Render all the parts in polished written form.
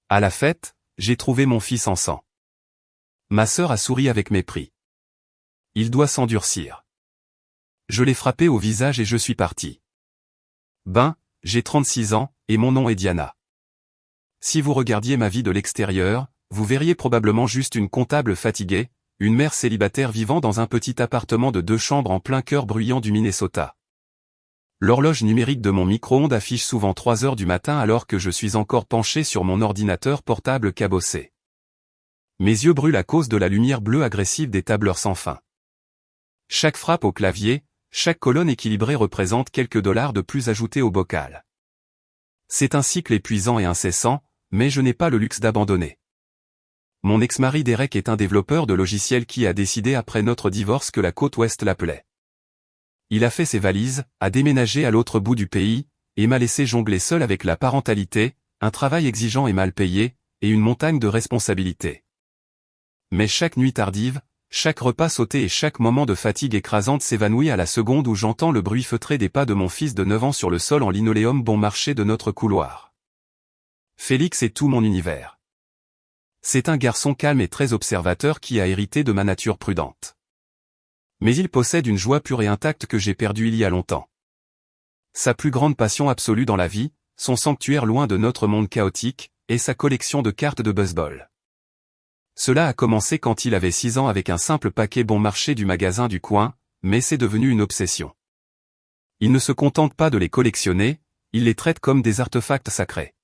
À la fête, j'ai trouvé mon fils en sang. Ma sœur a souri avec mépris. Il doit s'endurcir. Je l'ai frappé au visage et je suis parti. Ben, j'ai 36 ans, et mon nom est Diana. Si vous regardiez ma vie de l'extérieur, vous verriez probablement juste une comptable fatiguée, une mère célibataire vivant dans un petit appartement de 2 chambres en plein cœur bruyant du Minnesota. L'horloge numérique de mon micro-ondes affiche souvent 3 heures du matin alors que je suis encore penché sur mon ordinateur portable cabossé. Mes yeux brûlent à cause de la lumière bleue agressive des tableurs sans fin. Chaque frappe au clavier, chaque colonne équilibrée représente quelques dollars de plus ajoutés au bocal. C'est un cycle épuisant et incessant, mais je n'ai pas le luxe d'abandonner. Mon ex-mari Derek est un développeur de logiciels qui a décidé après notre divorce que la côte ouest l'appelait. Il a fait ses valises, a déménagé à l'autre bout du pays, et m'a laissé jongler seul avec la parentalité, un travail exigeant et mal payé, et une montagne de responsabilités. Mais chaque nuit tardive, chaque repas sauté et chaque moment de fatigue écrasante s'évanouit à la seconde où j'entends le bruit feutré des pas de mon fils de 9 ans sur le sol en linoléum bon marché de notre couloir. Félix est tout mon univers. C'est un garçon calme et très observateur qui a hérité de ma nature prudente. Mais il possède une joie pure et intacte que j'ai perdue il y a longtemps. Sa plus grande passion absolue dans la vie, son sanctuaire loin de notre monde chaotique, est sa collection de cartes de baseball. Cela a commencé quand il avait 6 ans avec un simple paquet bon marché du magasin du coin, mais c'est devenu une obsession. Il ne se contente pas de les collectionner, il les traite comme des artefacts sacrés.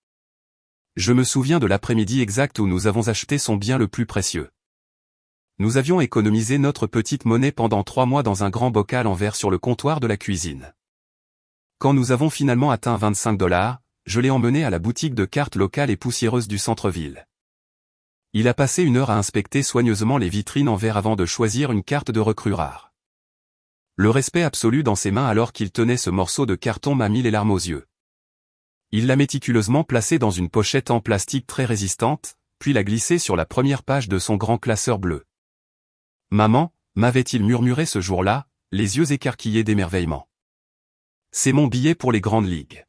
Je me souviens de l'après-midi exact où nous avons acheté son bien le plus précieux. Nous avions économisé notre petite monnaie pendant 3 mois dans un grand bocal en verre sur le comptoir de la cuisine. Quand nous avons finalement atteint 25 $, je l'ai emmené à la boutique de cartes locale et poussiéreuse du centre-ville. Il a passé 1 heure à inspecter soigneusement les vitrines en verre avant de choisir une carte de recrue rare. Le respect absolu dans ses mains alors qu'il tenait ce morceau de carton m'a mis les larmes aux yeux. Il l'a méticuleusement placé dans une pochette en plastique très résistante, puis l'a glissé sur la première page de son grand classeur bleu. « Maman », m'avait-il murmuré ce jour-là, les yeux écarquillés d'émerveillement. « C'est mon billet pour les grandes ligues. »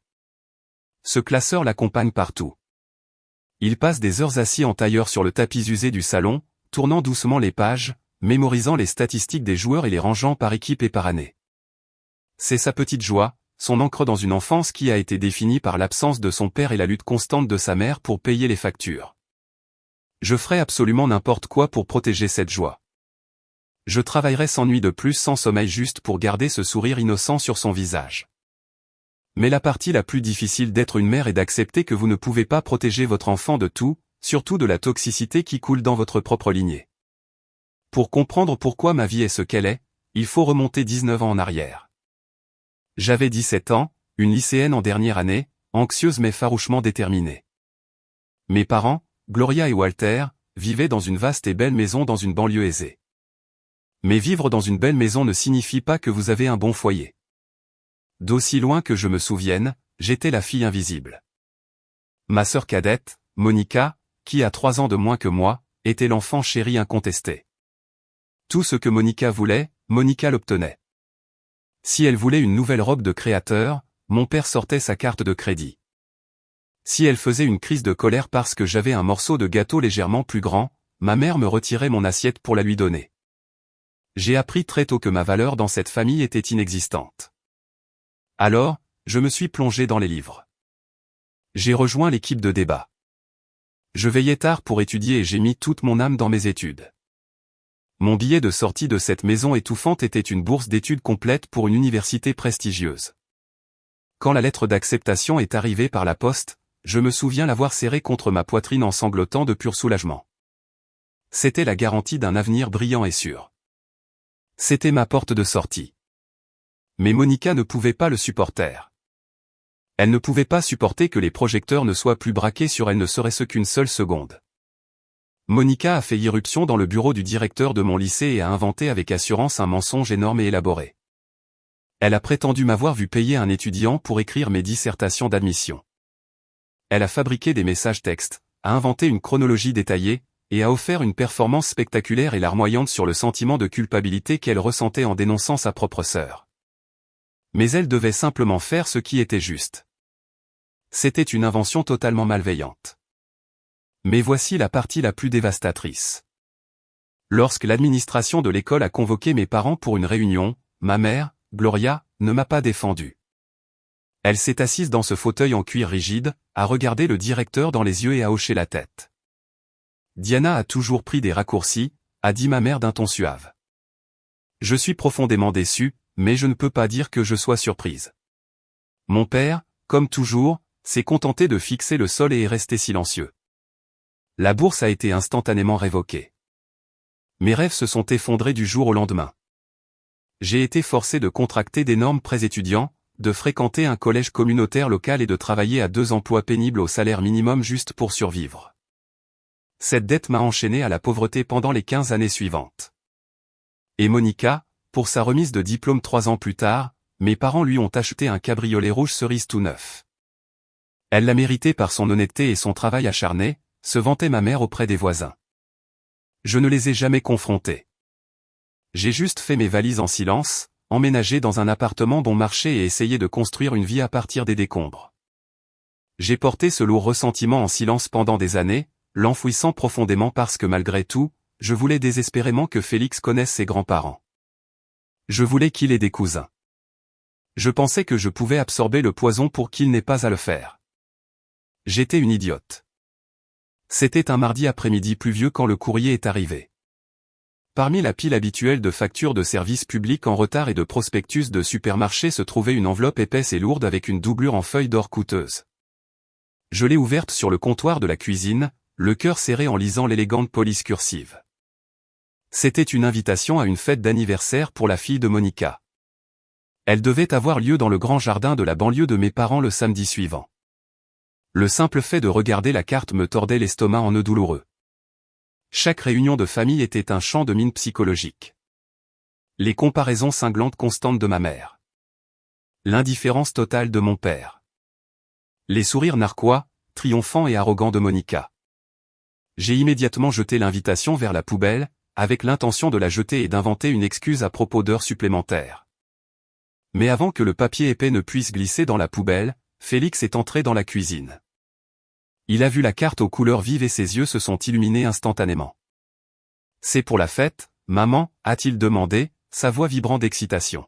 Ce classeur l'accompagne partout. Il passe des heures assis en tailleur sur le tapis usé du salon, tournant doucement les pages, mémorisant les statistiques des joueurs et les rangeant par équipe et par année. C'est sa petite joie, son ancre dans une enfance qui a été définie par l'absence de son père et la lutte constante de sa mère pour payer les factures. Je ferai absolument n'importe quoi pour protéger cette joie. Je travaillerai sans nuit de plus sans sommeil juste pour garder ce sourire innocent sur son visage. Mais la partie la plus difficile d'être une mère est d'accepter que vous ne pouvez pas protéger votre enfant de tout, surtout de la toxicité qui coule dans votre propre lignée. Pour comprendre pourquoi ma vie est ce qu'elle est, il faut remonter 19 ans en arrière. J'avais 17 ans, une lycéenne en dernière année, anxieuse mais farouchement déterminée. Mes parents, Gloria et Walter, vivaient dans une vaste et belle maison dans une banlieue aisée. Mais vivre dans une belle maison ne signifie pas que vous avez un bon foyer. D'aussi loin que je me souvienne, j'étais la fille invisible. Ma sœur cadette, Monica, qui a 3 ans de moins que moi, était l'enfant chéri incontesté. Tout ce que Monica voulait, Monica l'obtenait. Si elle voulait une nouvelle robe de créateur, mon père sortait sa carte de crédit. Si elle faisait une crise de colère parce que j'avais un morceau de gâteau légèrement plus grand, ma mère me retirait mon assiette pour la lui donner. J'ai appris très tôt que ma valeur dans cette famille était inexistante. Alors, je me suis plongé dans les livres. J'ai rejoint l'équipe de débat. Je veillais tard pour étudier et j'ai mis toute mon âme dans mes études. Mon billet de sortie de cette maison étouffante était une bourse d'études complète pour une université prestigieuse. Quand la lettre d'acceptation est arrivée par la poste, je me souviens l'avoir serrée contre ma poitrine en sanglotant de pur soulagement. C'était la garantie d'un avenir brillant et sûr. C'était ma porte de sortie. Mais Monica ne pouvait pas le supporter. Elle ne pouvait pas supporter que les projecteurs ne soient plus braqués sur elle ne serait-ce qu'une seule seconde. Monica a fait irruption dans le bureau du directeur de mon lycée et a inventé avec assurance un mensonge énorme et élaboré. Elle a prétendu m'avoir vu payer un étudiant pour écrire mes dissertations d'admission. Elle a fabriqué des messages textes, a inventé une chronologie détaillée, et a offert une performance spectaculaire et larmoyante sur le sentiment de culpabilité qu'elle ressentait en dénonçant sa propre sœur. Mais elle devait simplement faire ce qui était juste. C'était une invention totalement malveillante. Mais voici la partie la plus dévastatrice. Lorsque l'administration de l'école a convoqué mes parents pour une réunion, ma mère, Gloria, ne m'a pas défendu. Elle s'est assise dans ce fauteuil en cuir rigide, a regardé le directeur dans les yeux et a hoché la tête. Diana a toujours pris des raccourcis, a dit ma mère d'un ton suave. Je suis profondément déçu, mais je ne peux pas dire que je sois surprise. Mon père, comme toujours, s'est contenté de fixer le sol et est resté silencieux. La bourse a été instantanément révoquée. Mes rêves se sont effondrés du jour au lendemain. J'ai été forcé de contracter d'énormes prêts étudiants, de fréquenter un collège communautaire local et de travailler à 2 emplois pénibles au salaire minimum juste pour survivre. Cette dette m'a enchaîné à la pauvreté pendant les 15 années suivantes. Et Monica, pour sa remise de diplôme 3 ans plus tard, mes parents lui ont acheté un cabriolet rouge cerise tout neuf. Elle l'a mérité par son honnêteté et son travail acharné, se vantait ma mère auprès des voisins. Je ne les ai jamais confrontés. J'ai juste fait mes valises en silence, emménagé dans un appartement bon marché et essayé de construire une vie à partir des décombres. J'ai porté ce lourd ressentiment en silence pendant des années, l'enfouissant profondément parce que malgré tout, je voulais désespérément que Félix connaisse ses grands-parents. Je voulais qu'il ait des cousins. Je pensais que je pouvais absorber le poison pour qu'il n'ait pas à le faire. J'étais une idiote. C'était un mardi après-midi pluvieux quand le courrier est arrivé. Parmi la pile habituelle de factures de services publics en retard et de prospectus de supermarchés se trouvait une enveloppe épaisse et lourde avec une doublure en feuilles d'or coûteuse. Je l'ai ouverte sur le comptoir de la cuisine, le cœur serré en lisant l'élégante police cursive. C'était une invitation à une fête d'anniversaire pour la fille de Monica. Elle devait avoir lieu dans le grand jardin de la banlieue de mes parents le samedi suivant. Le simple fait de regarder la carte me tordait l'estomac en nœuds douloureux. Chaque réunion de famille était un champ de mine psychologique. Les comparaisons cinglantes constantes de ma mère. L'indifférence totale de mon père. Les sourires narquois, triomphants et arrogants de Monica. J'ai immédiatement jeté l'invitation vers la poubelle, avec l'intention de la jeter et d'inventer une excuse à propos d'heures supplémentaires. Mais avant que le papier épais ne puisse glisser dans la poubelle, Félix est entré dans la cuisine. Il a vu la carte aux couleurs vives et ses yeux se sont illuminés instantanément. « C'est pour la fête, maman ?» a-t-il demandé, sa voix vibrant d'excitation.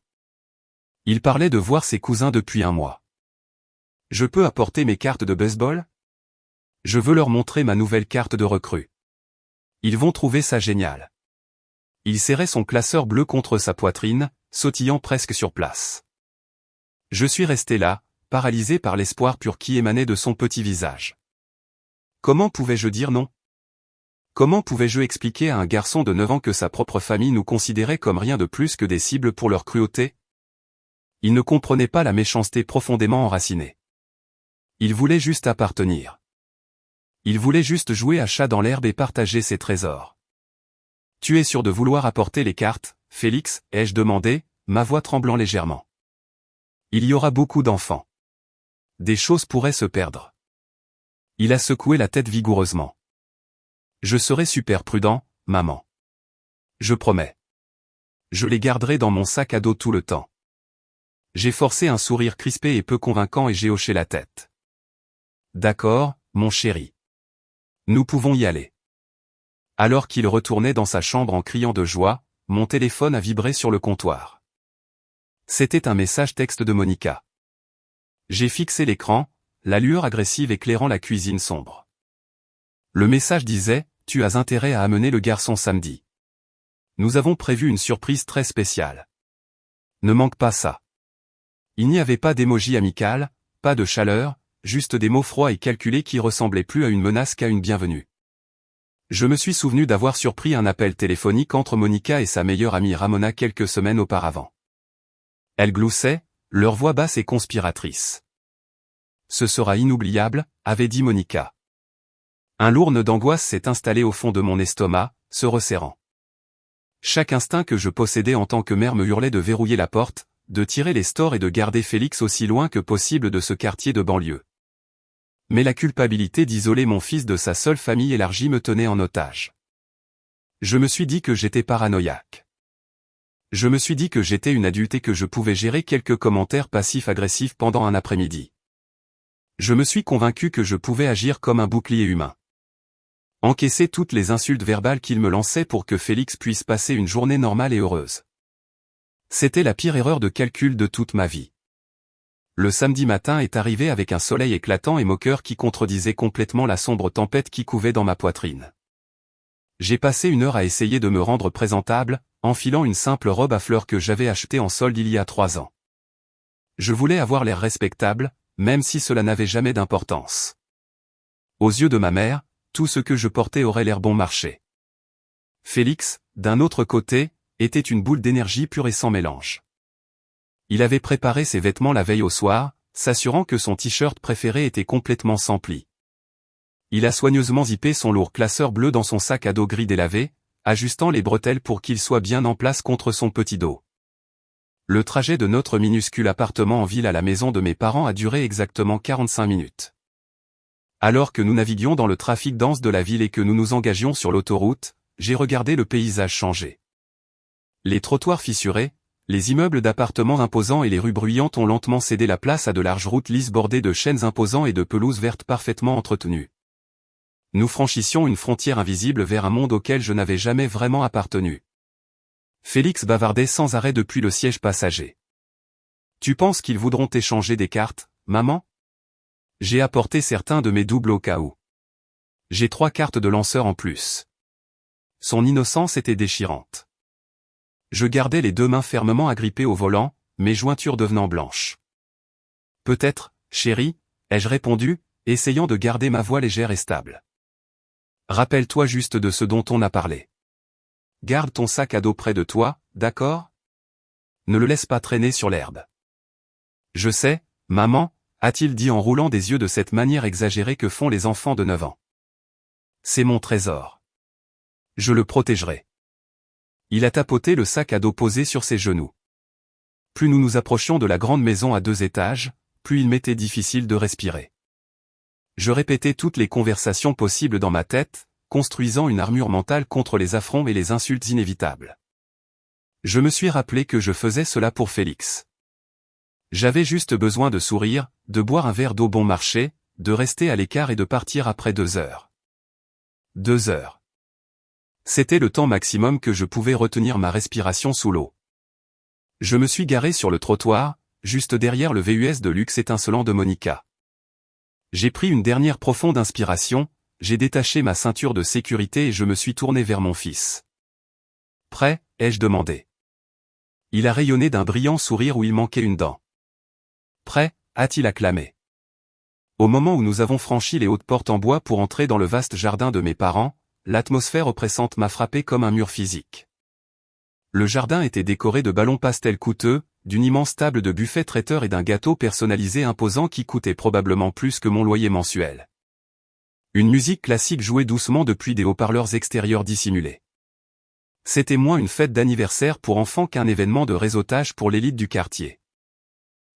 Il parlait de voir ses cousins depuis 1 mois. « Je peux apporter mes cartes de baseball ? Je veux leur montrer ma nouvelle carte de recrue. Ils vont trouver ça génial. » Il serrait son classeur bleu contre sa poitrine, sautillant presque sur place. Je suis resté là, paralysé par l'espoir pur qui émanait de son petit visage. Comment pouvais-je dire non? Comment pouvais-je expliquer à un garçon de 9 ans que sa propre famille nous considérait comme rien de plus que des cibles pour leur cruauté? Il ne comprenait pas la méchanceté profondément enracinée. Il voulait juste appartenir. Il voulait juste jouer à chat dans l'herbe et partager ses trésors. « Tu es sûr de vouloir apporter les cartes, Félix ?» ai-je demandé, ma voix tremblant légèrement. « Il y aura beaucoup d'enfants. Des choses pourraient se perdre. » Il a secoué la tête vigoureusement. « Je serai super prudent, maman. Je promets. Je les garderai dans mon sac à dos tout le temps. » J'ai forcé un sourire crispé et peu convaincant et j'ai hoché la tête. « D'accord, mon chéri. Nous pouvons y aller. » Alors qu'il retournait dans sa chambre en criant de joie, mon téléphone a vibré sur le comptoir. C'était un message texte de Monica. J'ai fixé l'écran, la lueur agressive éclairant la cuisine sombre. Le message disait « Tu as intérêt à amener le garçon samedi. Nous avons prévu une surprise très spéciale. Ne manque pas ça. » Il n'y avait pas d'émoji amical, pas de chaleur, juste des mots froids et calculés qui ressemblaient plus à une menace qu'à une bienvenue. Je me suis souvenu d'avoir surpris un appel téléphonique entre Monica et sa meilleure amie Ramona quelques semaines auparavant. Elles gloussaient, leur voix basse et conspiratrice. « Ce sera inoubliable », avait dit Monica. Un lourd nœud d'angoisse s'est installé au fond de mon estomac, se resserrant. Chaque instinct que je possédais en tant que mère me hurlait de verrouiller la porte, de tirer les stores et de garder Félix aussi loin que possible de ce quartier de banlieue. Mais la culpabilité d'isoler mon fils de sa seule famille élargie me tenait en otage. Je me suis dit que j'étais paranoïaque. Je me suis dit que j'étais une adulte et que je pouvais gérer quelques commentaires passifs-agressifs pendant un après-midi. Je me suis convaincu que je pouvais agir comme un bouclier humain. Encaisser toutes les insultes verbales qu'il me lançait pour que Félix puisse passer une journée normale et heureuse. C'était la pire erreur de calcul de toute ma vie. Le samedi matin est arrivé avec un soleil éclatant et moqueur qui contredisait complètement la sombre tempête qui couvait dans ma poitrine. J'ai passé 1 heure à essayer de me rendre présentable, enfilant une simple robe à fleurs que j'avais achetée en solde il y a 3 ans. Je voulais avoir l'air respectable, même si cela n'avait jamais d'importance. Aux yeux de ma mère, tout ce que je portais aurait l'air bon marché. Félix, d'un autre côté, était une boule d'énergie pure et sans mélange. Il avait préparé ses vêtements la veille au soir, s'assurant que son t-shirt préféré était complètement sans plis. Il a soigneusement zippé son lourd classeur bleu dans son sac à dos gris délavé, ajustant les bretelles pour qu'il soit bien en place contre son petit dos. Le trajet de notre minuscule appartement en ville à la maison de mes parents a duré exactement 45 minutes. Alors que nous naviguions dans le trafic dense de la ville et que nous nous engagions sur l'autoroute, j'ai regardé le paysage changer. Les trottoirs fissurés, les immeubles d'appartements imposants et les rues bruyantes ont lentement cédé la place à de larges routes lisses bordées de chênes imposants et de pelouses vertes parfaitement entretenues. Nous franchissions une frontière invisible vers un monde auquel je n'avais jamais vraiment appartenu. Félix bavardait sans arrêt depuis le siège passager. « Tu penses qu'ils voudront échanger des cartes, maman ? J'ai apporté certains de mes doubles au cas où. J'ai 3 cartes de lanceur en plus. » Son innocence était déchirante. Je gardais les 2 mains fermement agrippées au volant, mes jointures devenant blanches. « Peut-être, chérie, ai-je répondu, essayant de garder ma voix légère et stable. Rappelle-toi juste de ce dont on a parlé. Garde ton sac à dos près de toi, d'accord ? Ne le laisse pas traîner sur l'herbe. Je sais, maman, a-t-il dit en roulant des yeux de cette manière exagérée que font les enfants de 9 ans. C'est mon trésor. Je le protégerai. Il a tapoté le sac à dos posé sur ses genoux. Plus nous nous approchions de la grande maison à 2 étages, plus il m'était difficile de respirer. Je répétais toutes les conversations possibles dans ma tête, construisant une armure mentale contre les affronts et les insultes inévitables. Je me suis rappelé que je faisais cela pour Félix. J'avais juste besoin de sourire, de boire un verre d'eau bon marché, de rester à l'écart et de partir après 2 heures. 2 heures. C'était le temps maximum que je pouvais retenir ma respiration sous l'eau. Je me suis garé sur le trottoir, juste derrière le VUS de luxe étincelant de Monica. J'ai pris une dernière profonde inspiration, j'ai détaché ma ceinture de sécurité et je me suis tourné vers mon fils. « Prêt ?» ai-je demandé. Il a rayonné d'un brillant sourire où il manquait une dent. « Prêt ?» a-t-il acclamé. Au moment où nous avons franchi les hautes portes en bois pour entrer dans le vaste jardin de mes parents, l'atmosphère oppressante m'a frappé comme un mur physique. Le jardin était décoré de ballons pastels coûteux, d'une immense table de buffet traiteur et d'un gâteau personnalisé imposant qui coûtait probablement plus que mon loyer mensuel. Une musique classique jouait doucement depuis des haut-parleurs extérieurs dissimulés. C'était moins une fête d'anniversaire pour enfants qu'un événement de réseautage pour l'élite du quartier.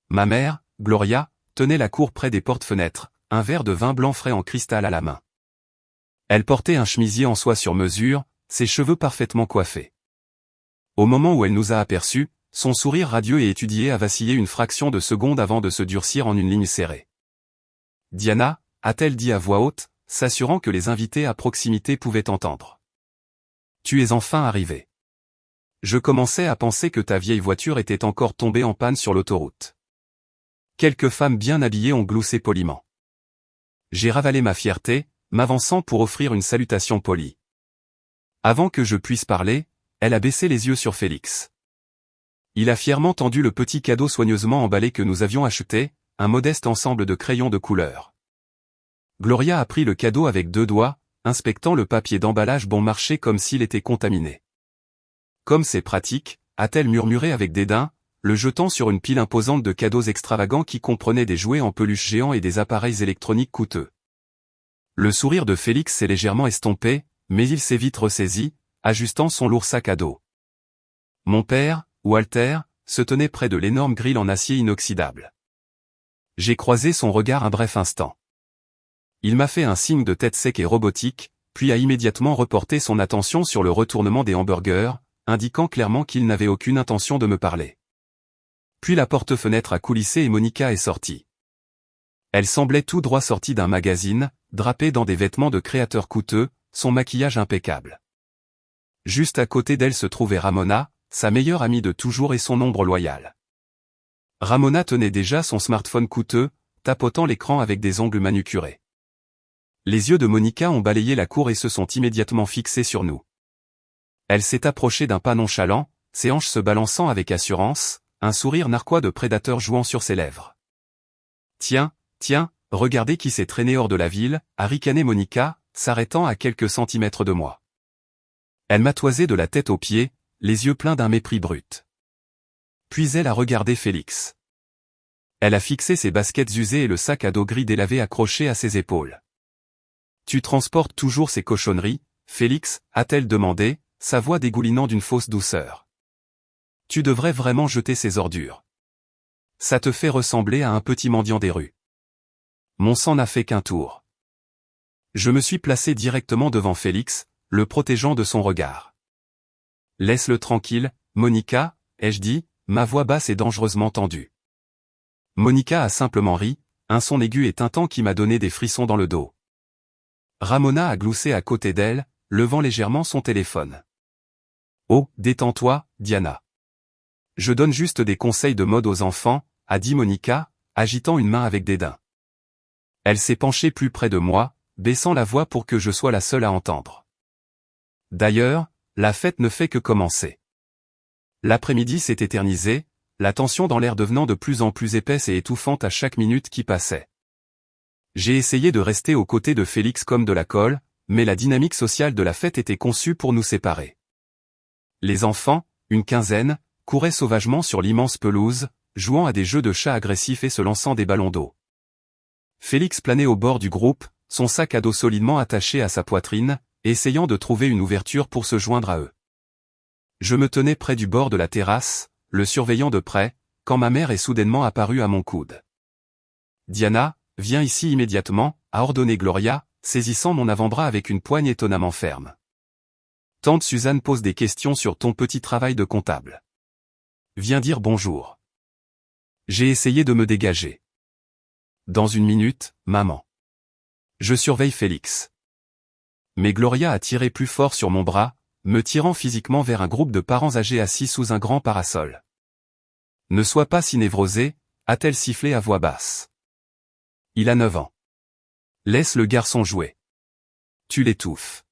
Ma mère, Gloria, tenait la cour près des portes-fenêtres, un verre de vin blanc frais en cristal à la main. Elle portait un chemisier en soie sur mesure, ses cheveux parfaitement coiffés. Au moment où elle nous a aperçus, son sourire radieux et étudié a vacillé une fraction de seconde avant de se durcir en une ligne serrée. « Diana » a-t-elle dit à voix haute, s'assurant que les invités à proximité pouvaient entendre. « Tu es enfin arrivé. Je commençais à penser que ta vieille voiture était encore tombée en panne sur l'autoroute. » Quelques femmes bien habillées ont gloussé poliment. J'ai ravalé ma fierté, m'avançant pour offrir une salutation polie. Avant que je puisse parler, elle a baissé les yeux sur Félix. Il a fièrement tendu le petit cadeau soigneusement emballé que nous avions acheté, un modeste ensemble de crayons de couleur. Gloria a pris le cadeau avec 2 doigts, inspectant le papier d'emballage bon marché comme s'il était contaminé. « Comme c'est pratique », a-t-elle murmuré avec dédain, le jetant sur une pile imposante de cadeaux extravagants qui comprenaient des jouets en peluche géants et des appareils électroniques coûteux. Le sourire de Félix s'est légèrement estompé, mais il s'est vite ressaisi, ajustant son lourd sac à dos. Mon père, Walter, se tenait près de l'énorme grille en acier inoxydable. J'ai croisé son regard un bref instant. Il m'a fait un signe de tête sec et robotique, puis a immédiatement reporté son attention sur le retournement des hamburgers, indiquant clairement qu'il n'avait aucune intention de me parler. Puis la porte-fenêtre a coulissé et Monica est sortie. Elle semblait tout droit sortie d'un magazine, drapée dans des vêtements de créateurs coûteux, son maquillage impeccable. Juste à côté d'elle se trouvait Ramona, sa meilleure amie de toujours et son ombre loyale. Ramona tenait déjà son smartphone coûteux, tapotant l'écran avec des ongles manucurés. Les yeux de Monica ont balayé la cour et se sont immédiatement fixés sur nous. Elle s'est approchée d'un pas nonchalant, ses hanches se balançant avec assurance, un sourire narquois de prédateur jouant sur ses lèvres. Tiens, regardez qui s'est traîné hors de la ville, a ricané Monica, s'arrêtant à quelques centimètres de moi. Elle m'a toisé de la tête aux pieds, les yeux pleins d'un mépris brut. Puis elle a regardé Félix. Elle a fixé ses baskets usées et le sac à dos gris délavé accroché à ses épaules. Tu transportes toujours ces cochonneries, Félix, a-t-elle demandé, sa voix dégoulinant d'une fausse douceur. Tu devrais vraiment jeter ces ordures. Ça te fait ressembler à un petit mendiant des rues. Mon sang n'a fait qu'un tour. Je me suis placé directement devant Félix, le protégeant de son regard. Laisse-le tranquille, Monica, ai-je dit, ma voix basse et dangereusement tendue. Monica a simplement ri, un son aigu et tintant qui m'a donné des frissons dans le dos. Ramona a gloussé à côté d'elle, levant légèrement son téléphone. Oh, détends-toi, Diana. Je donne juste des conseils de mode aux enfants, a dit Monica, agitant une main avec dédain. Elle s'est penchée plus près de moi, baissant la voix pour que je sois la seule à entendre. D'ailleurs, la fête ne fait que commencer. L'après-midi s'est éternisé, la tension dans l'air devenant de plus en plus épaisse et étouffante à chaque minute qui passait. J'ai essayé de rester aux côtés de Félix comme de la colle, mais la dynamique sociale de la fête était conçue pour nous séparer. Les enfants, une quinzaine, couraient sauvagement sur l'immense pelouse, jouant à des jeux de chats agressifs et se lançant des ballons d'eau. Félix planait au bord du groupe, son sac à dos solidement attaché à sa poitrine, essayant de trouver une ouverture pour se joindre à eux. Je me tenais près du bord de la terrasse, le surveillant de près, quand ma mère est soudainement apparue à mon coude. « Diana, viens ici immédiatement », a ordonné Gloria, saisissant mon avant-bras avec une poigne étonnamment ferme. « Tante Suzanne pose des questions sur ton petit travail de comptable. Viens dire bonjour. » J'ai essayé de me dégager. « Dans une minute, maman. Je surveille Félix. » Mais Gloria a tiré plus fort sur mon bras, me tirant physiquement vers un groupe de parents âgés assis sous un grand parasol. « Ne sois pas si névrosé, a-t-elle sifflé à voix basse. Il a 9 ans. Laisse le garçon jouer. Tu l'étouffes. »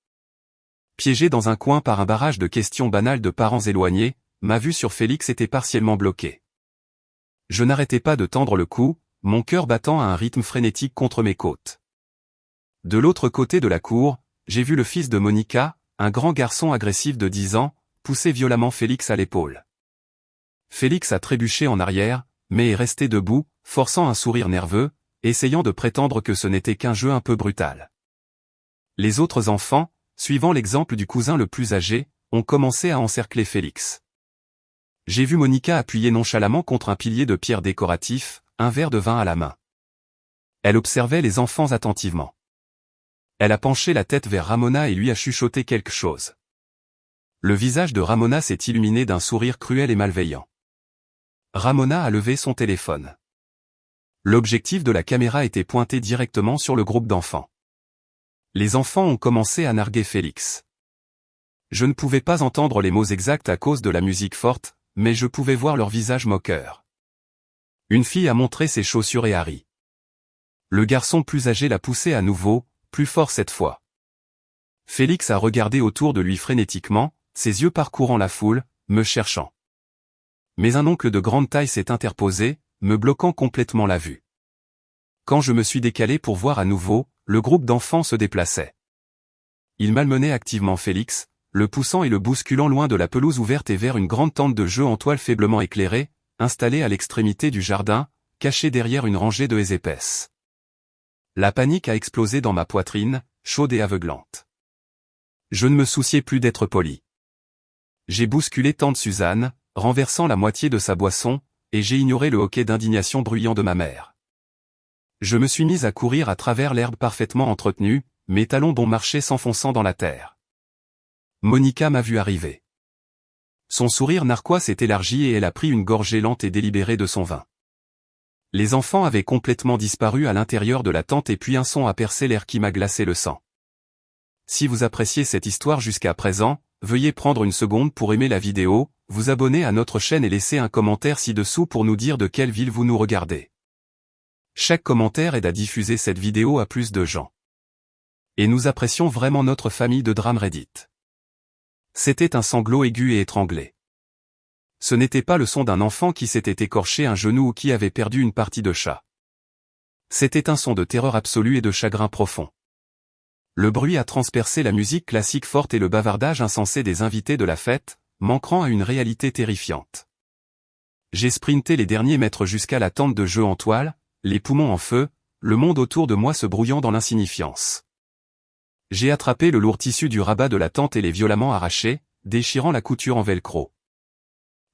Piégé dans un coin par un barrage de questions banales de parents éloignés, ma vue sur Félix était partiellement bloquée. Je n'arrêtais pas de tendre le cou, mon cœur battant à un rythme frénétique contre mes côtes. De l'autre côté de la cour, j'ai vu le fils de Monica, un grand garçon agressif de 10 ans, pousser violemment Félix à l'épaule. Félix a trébuché en arrière, mais est resté debout, forçant un sourire nerveux, essayant de prétendre que ce n'était qu'un jeu un peu brutal. Les autres enfants, suivant l'exemple du cousin le plus âgé, ont commencé à encercler Félix. J'ai vu Monica appuyer nonchalamment contre un pilier de pierre décoratif, un verre de vin à la main. Elle observait les enfants attentivement. Elle a penché la tête vers Ramona et lui a chuchoté quelque chose. Le visage de Ramona s'est illuminé d'un sourire cruel et malveillant. Ramona a levé son téléphone. L'objectif de la caméra était pointé directement sur le groupe d'enfants. Les enfants ont commencé à narguer Félix. Je ne pouvais pas entendre les mots exacts à cause de la musique forte, mais je pouvais voir leur visage moqueur. Une fille a montré ses chaussures et a ri. Le garçon plus âgé l'a poussé à nouveau, plus fort cette fois. Félix a regardé autour de lui frénétiquement, ses yeux parcourant la foule, me cherchant. Mais un oncle de grande taille s'est interposé, me bloquant complètement la vue. Quand je me suis décalé pour voir à nouveau, le groupe d'enfants se déplaçait. Il malmenait activement Félix, le poussant et le bousculant loin de la pelouse ouverte et vers une grande tente de jeu en toile faiblement éclairée, installée à l'extrémité du jardin, cachée derrière une rangée de haies épaisses. La panique a explosé dans ma poitrine, chaude et aveuglante. Je ne me souciais plus d'être poli. J'ai bousculé tante Suzanne, renversant la moitié de sa boisson, et j'ai ignoré le hoquet d'indignation bruyant de ma mère. Je me suis mise à courir à travers l'herbe parfaitement entretenue, mes talons bon marché s'enfonçant dans la terre. Monica m'a vu arriver. Son sourire narquois s'est élargi et elle a pris une gorgée lente et délibérée de son vin. Les enfants avaient complètement disparu à l'intérieur de la tente et puis un son a percé l'air qui m'a glacé le sang. Si vous appréciez cette histoire jusqu'à présent, veuillez prendre une seconde pour aimer la vidéo, vous abonner à notre chaîne et laisser un commentaire ci-dessous pour nous dire de quelle ville vous nous regardez. Chaque commentaire aide à diffuser cette vidéo à plus de gens. Et nous apprécions vraiment notre famille de drames Reddit. C'était un sanglot aigu et étranglé. Ce n'était pas le son d'un enfant qui s'était écorché un genou ou qui avait perdu une partie de chat. C'était un son de terreur absolue et de chagrin profond. Le bruit a transpercé la musique classique forte et le bavardage insensé des invités de la fête, manquant à une réalité terrifiante. J'ai sprinté les derniers mètres jusqu'à la tente de jeu en toile, les poumons en feu, le monde autour de moi se brouillant dans l'insignifiance. J'ai attrapé le lourd tissu du rabat de la tente et l'ai violemment arraché, déchirant la couture en velcro.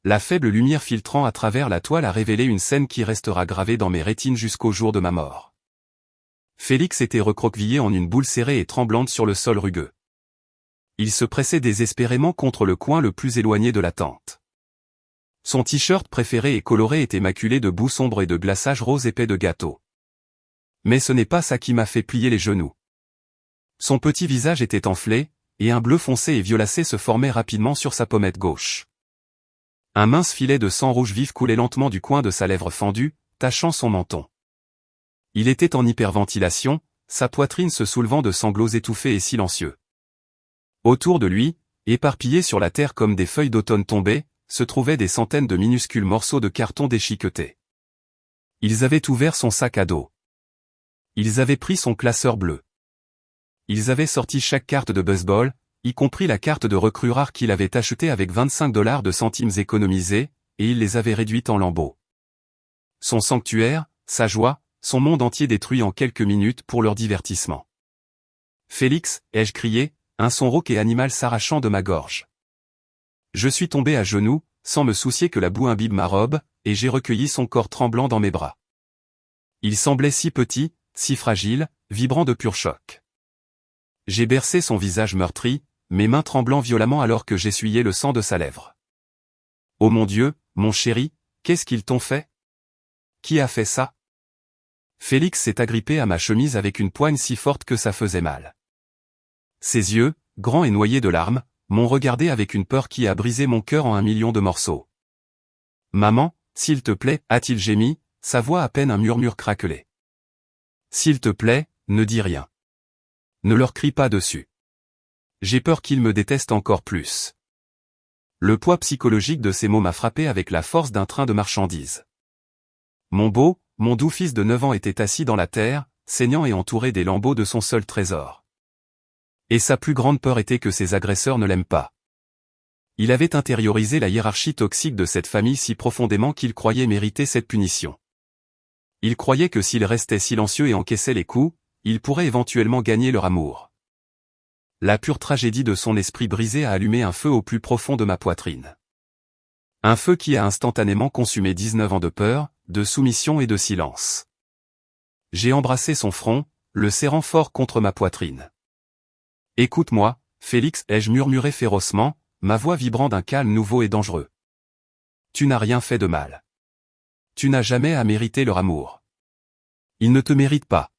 La faible lumière filtrant à travers la toile a révélé une scène qui restera gravée dans mes rétines jusqu'au jour de ma mort. Félix était recroquevillé en une boule serrée et tremblante sur le sol rugueux. Il se pressait désespérément contre le coin le plus éloigné de la tente. Son t-shirt préféré et coloré était maculé de boue sombre et de glaçage rose épais de gâteau. Mais ce n'est pas ça qui m'a fait plier les genoux. Son petit visage était enflé, et un bleu foncé et violacé se formait rapidement sur sa pommette gauche. Un mince filet de sang rouge vif coulait lentement du coin de sa lèvre fendue, tachant son menton. Il était en hyperventilation, sa poitrine se soulevant de sanglots étouffés et silencieux. Autour de lui, éparpillés sur la terre comme des feuilles d'automne tombées, se trouvaient des centaines de minuscules morceaux de carton déchiquetés. Ils avaient ouvert son sac à dos. Ils avaient pris son classeur bleu. Ils avaient sorti chaque carte de baseball, y compris la carte de recrue rare qu'il avait achetée avec 25 $ de centimes économisés, et ils les avaient réduites en lambeaux. Son sanctuaire, sa joie, son monde entier détruit en quelques minutes pour leur divertissement. Félix, ai-je crié, un son rauque et animal s'arrachant de ma gorge. Je suis tombé à genoux, sans me soucier que la boue imbibe ma robe, et j'ai recueilli son corps tremblant dans mes bras. Il semblait si petit, si fragile, vibrant de pur choc. J'ai bercé son visage meurtri, mes mains tremblant violemment alors que j'essuyais le sang de sa lèvre. Oh mon Dieu, mon chéri, qu'est-ce qu'ils t'ont fait? Qui a fait ça? Félix s'est agrippé à ma chemise avec une poigne si forte que ça faisait mal. Ses yeux, grands et noyés de larmes, m'ont regardé avec une peur qui a brisé mon cœur en 1 million de morceaux. Maman, s'il te plaît, a-t-il gémi, sa voix à peine un murmure craquelé. S'il te plaît, ne dis rien. Ne leur crie pas dessus. J'ai peur qu'ils me détestent encore plus. Le poids psychologique de ces mots m'a frappé avec la force d'un train de marchandises. Mon beau, mon doux fils de 9 ans était assis dans la terre, saignant et entouré des lambeaux de son seul trésor. Et sa plus grande peur était que ses agresseurs ne l'aiment pas. Il avait intériorisé la hiérarchie toxique de cette famille si profondément qu'il croyait mériter cette punition. Il croyait que s'il restait silencieux et encaissait les coups, il pourrait éventuellement gagner leur amour. La pure tragédie de son esprit brisé a allumé un feu au plus profond de ma poitrine. Un feu qui a instantanément consumé 19 ans de peur, de soumission et de silence. J'ai embrassé son front, le serrant fort contre ma poitrine. Écoute-moi, Félix, ai-je murmuré férocement, ma voix vibrant d'un calme nouveau et dangereux. Tu n'as rien fait de mal. Tu n'as jamais à mériter leur amour. Ils ne te méritent pas.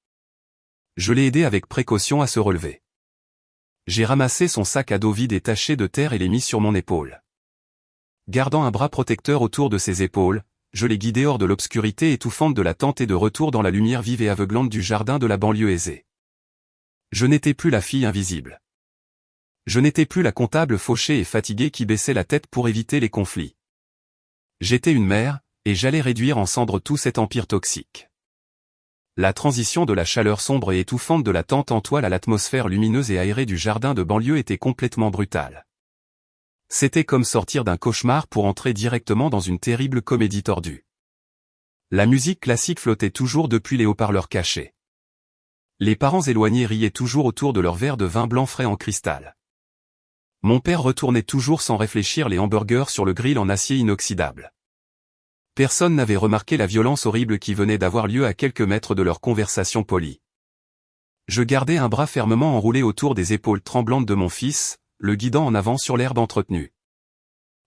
Je l'ai aidé avec précaution à se relever. J'ai ramassé son sac à dos vide et taché de terre et l'ai mis sur mon épaule. Gardant un bras protecteur autour de ses épaules, je l'ai guidé hors de l'obscurité étouffante de la tente et de retour dans la lumière vive et aveuglante du jardin de la banlieue aisée. Je n'étais plus la fille invisible. Je n'étais plus la comptable fauchée et fatiguée qui baissait la tête pour éviter les conflits. J'étais une mère, et j'allais réduire en cendres tout cet empire toxique. La transition de la chaleur sombre et étouffante de la tente en toile à l'atmosphère lumineuse et aérée du jardin de banlieue était complètement brutale. C'était comme sortir d'un cauchemar pour entrer directement dans une terrible comédie tordue. La musique classique flottait toujours depuis les haut-parleurs cachés. Les parents éloignés riaient toujours autour de leur verre de vin blanc frais en cristal. Mon père retournait toujours sans réfléchir les hamburgers sur le grill en acier inoxydable. Personne n'avait remarqué la violence horrible qui venait d'avoir lieu à quelques mètres de leur conversation polie. Je gardais un bras fermement enroulé autour des épaules tremblantes de mon fils, le guidant en avant sur l'herbe entretenue.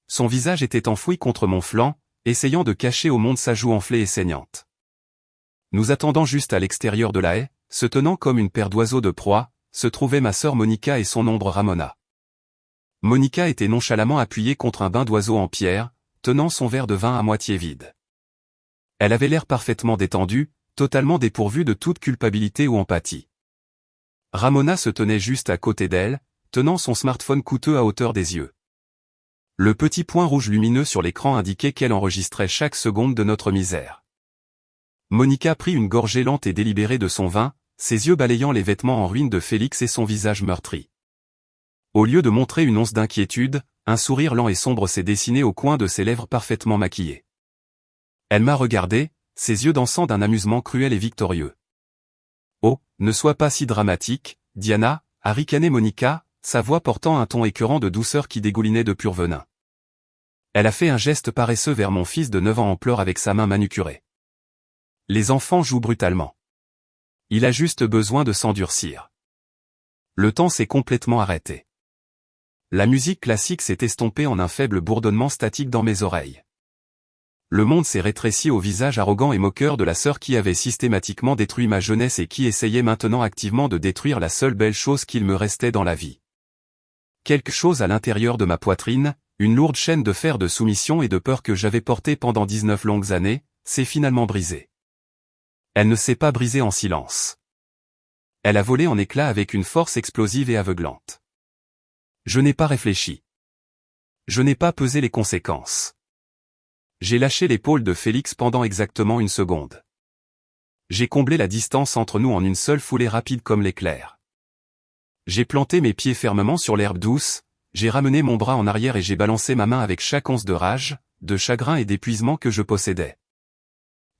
Son visage était enfoui contre mon flanc, essayant de cacher au monde sa joue enflée et saignante. Nous attendant juste à l'extérieur de la haie, se tenant comme une paire d'oiseaux de proie, se trouvaient ma sœur Monica et son ombre Ramona. Monica était nonchalamment appuyée contre un bain d'oiseau en pierre, tenant son verre de vin à moitié vide. Elle avait l'air parfaitement détendue, totalement dépourvue de toute culpabilité ou empathie. Ramona se tenait juste à côté d'elle, tenant son smartphone coûteux à hauteur des yeux. Le petit point rouge lumineux sur l'écran indiquait qu'elle enregistrait chaque seconde de notre misère. Monica prit une gorgée lente et délibérée de son vin, ses yeux balayant les vêtements en ruine de Félix et son visage meurtri. Au lieu de montrer une once d'inquiétude, un sourire lent et sombre s'est dessiné au coin de ses lèvres parfaitement maquillées. Elle m'a regardé, ses yeux dansant d'un amusement cruel et victorieux. « Oh, ne sois pas si dramatique, Diana », a ricané Monica, sa voix portant un ton écœurant de douceur qui dégoulinait de pur venin. Elle a fait un geste paresseux vers mon fils de 9 ans en pleurs avec sa main manucurée. Les enfants jouent brutalement. Il a juste besoin de s'endurcir. Le temps s'est complètement arrêté. La musique classique s'est estompée en un faible bourdonnement statique dans mes oreilles. Le monde s'est rétréci au visage arrogant et moqueur de la sœur qui avait systématiquement détruit ma jeunesse et qui essayait maintenant activement de détruire la seule belle chose qu'il me restait dans la vie. Quelque chose à l'intérieur de ma poitrine, une lourde chaîne de fer de soumission et de peur que j'avais portée pendant 19 longues années, s'est finalement brisée. Elle ne s'est pas brisée en silence. Elle a volé en éclats avec une force explosive et aveuglante. Je n'ai pas réfléchi. Je n'ai pas pesé les conséquences. J'ai lâché l'épaule de Félix pendant exactement une seconde. J'ai comblé la distance entre nous en une seule foulée rapide comme l'éclair. J'ai planté mes pieds fermement sur l'herbe douce, j'ai ramené mon bras en arrière et j'ai balancé ma main avec chaque once de rage, de chagrin et d'épuisement que je possédais.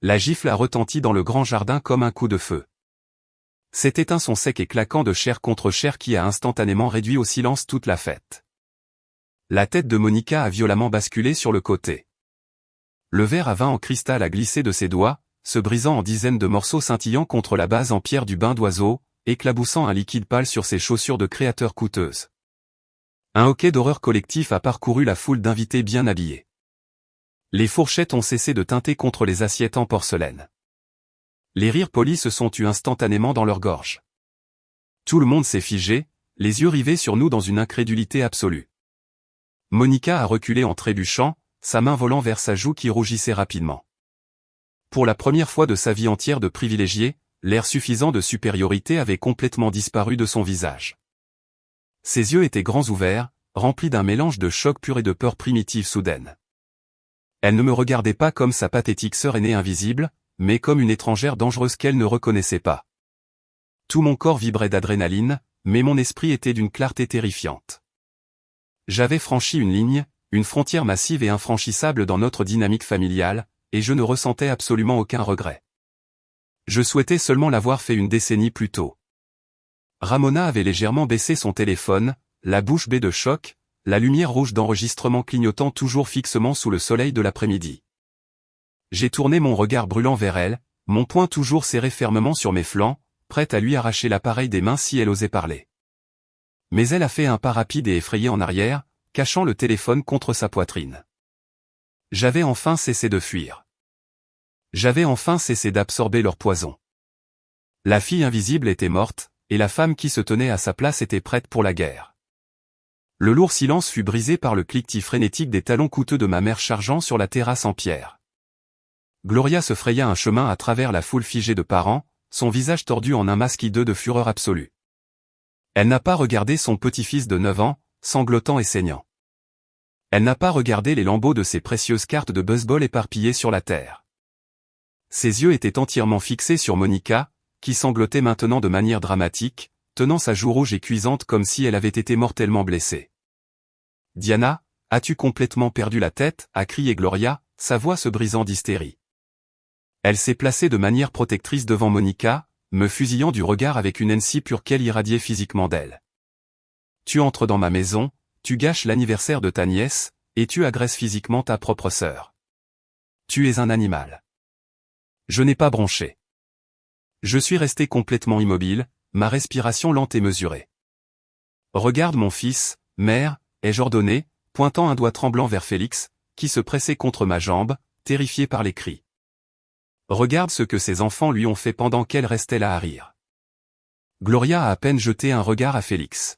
La gifle a retenti dans le grand jardin comme un coup de feu. C'était un son sec et claquant de chair contre chair qui a instantanément réduit au silence toute la fête. La tête de Monica a violemment basculé sur le côté. Le verre à vin en cristal a glissé de ses doigts, se brisant en dizaines de morceaux scintillants contre la base en pierre du bain d'oiseau, éclaboussant un liquide pâle sur ses chaussures de créateur coûteuses. Un hoquet d'horreur collectif a parcouru la foule d'invités bien habillés. Les fourchettes ont cessé de tinter contre les assiettes en porcelaine. Les rires polis se sont tus instantanément dans leur gorge. Tout le monde s'est figé, les yeux rivés sur nous dans une incrédulité absolue. Monica a reculé en trébuchant, sa main volant vers sa joue qui rougissait rapidement. Pour la première fois de sa vie entière de privilégié, l'air suffisant de supériorité avait complètement disparu de son visage. Ses yeux étaient grands ouverts, remplis d'un mélange de choc pur et de peur primitive soudaine. Elle ne me regardait pas comme sa pathétique sœur aînée invisible, mais comme une étrangère dangereuse qu'elle ne reconnaissait pas. Tout mon corps vibrait d'adrénaline, mais mon esprit était d'une clarté terrifiante. J'avais franchi une ligne, une frontière massive et infranchissable dans notre dynamique familiale, et je ne ressentais absolument aucun regret. Je souhaitais seulement l'avoir fait une décennie plus tôt. Ramona avait légèrement baissé son téléphone, la bouche bée de choc, la lumière rouge d'enregistrement clignotant toujours fixement sous le soleil de l'après-midi. J'ai tourné mon regard brûlant vers elle, mon poing toujours serré fermement sur mes flancs, prête à lui arracher l'appareil des mains si elle osait parler. Mais elle a fait un pas rapide et effrayé en arrière, cachant le téléphone contre sa poitrine. J'avais enfin cessé de fuir. J'avais enfin cessé d'absorber leur poison. La fille invisible était morte, et la femme qui se tenait à sa place était prête pour la guerre. Le lourd silence fut brisé par le cliquetis frénétique des talons coûteux de ma mère chargeant sur la terrasse en pierre. Gloria se fraya un chemin à travers la foule figée de parents, son visage tordu en un masque hideux de fureur absolue. Elle n'a pas regardé son petit-fils de 9 ans, sanglotant et saignant. Elle n'a pas regardé les lambeaux de ses précieuses cartes de baseball éparpillées sur la terre. Ses yeux étaient entièrement fixés sur Monica, qui sanglotait maintenant de manière dramatique, tenant sa joue rouge et cuisante comme si elle avait été mortellement blessée. « Diana, as-tu complètement perdu la tête ?» a crié Gloria, sa voix se brisant d'hystérie. Elle s'est placée de manière protectrice devant Monica, me fusillant du regard avec une haine si pure qu'elle irradiait physiquement d'elle. « Tu entres dans ma maison, tu gâches l'anniversaire de ta nièce, et tu agresses physiquement ta propre sœur. Tu es un animal. » Je n'ai pas bronché. Je suis resté complètement immobile, ma respiration lente et mesurée. « Regarde mon fils, mère » ai-je ordonné, pointant un doigt tremblant vers Félix, qui se pressait contre ma jambe, terrifié par les cris. Regarde ce que ses enfants lui ont fait pendant qu'elle restait là à rire. Gloria a à peine jeté un regard à Félix.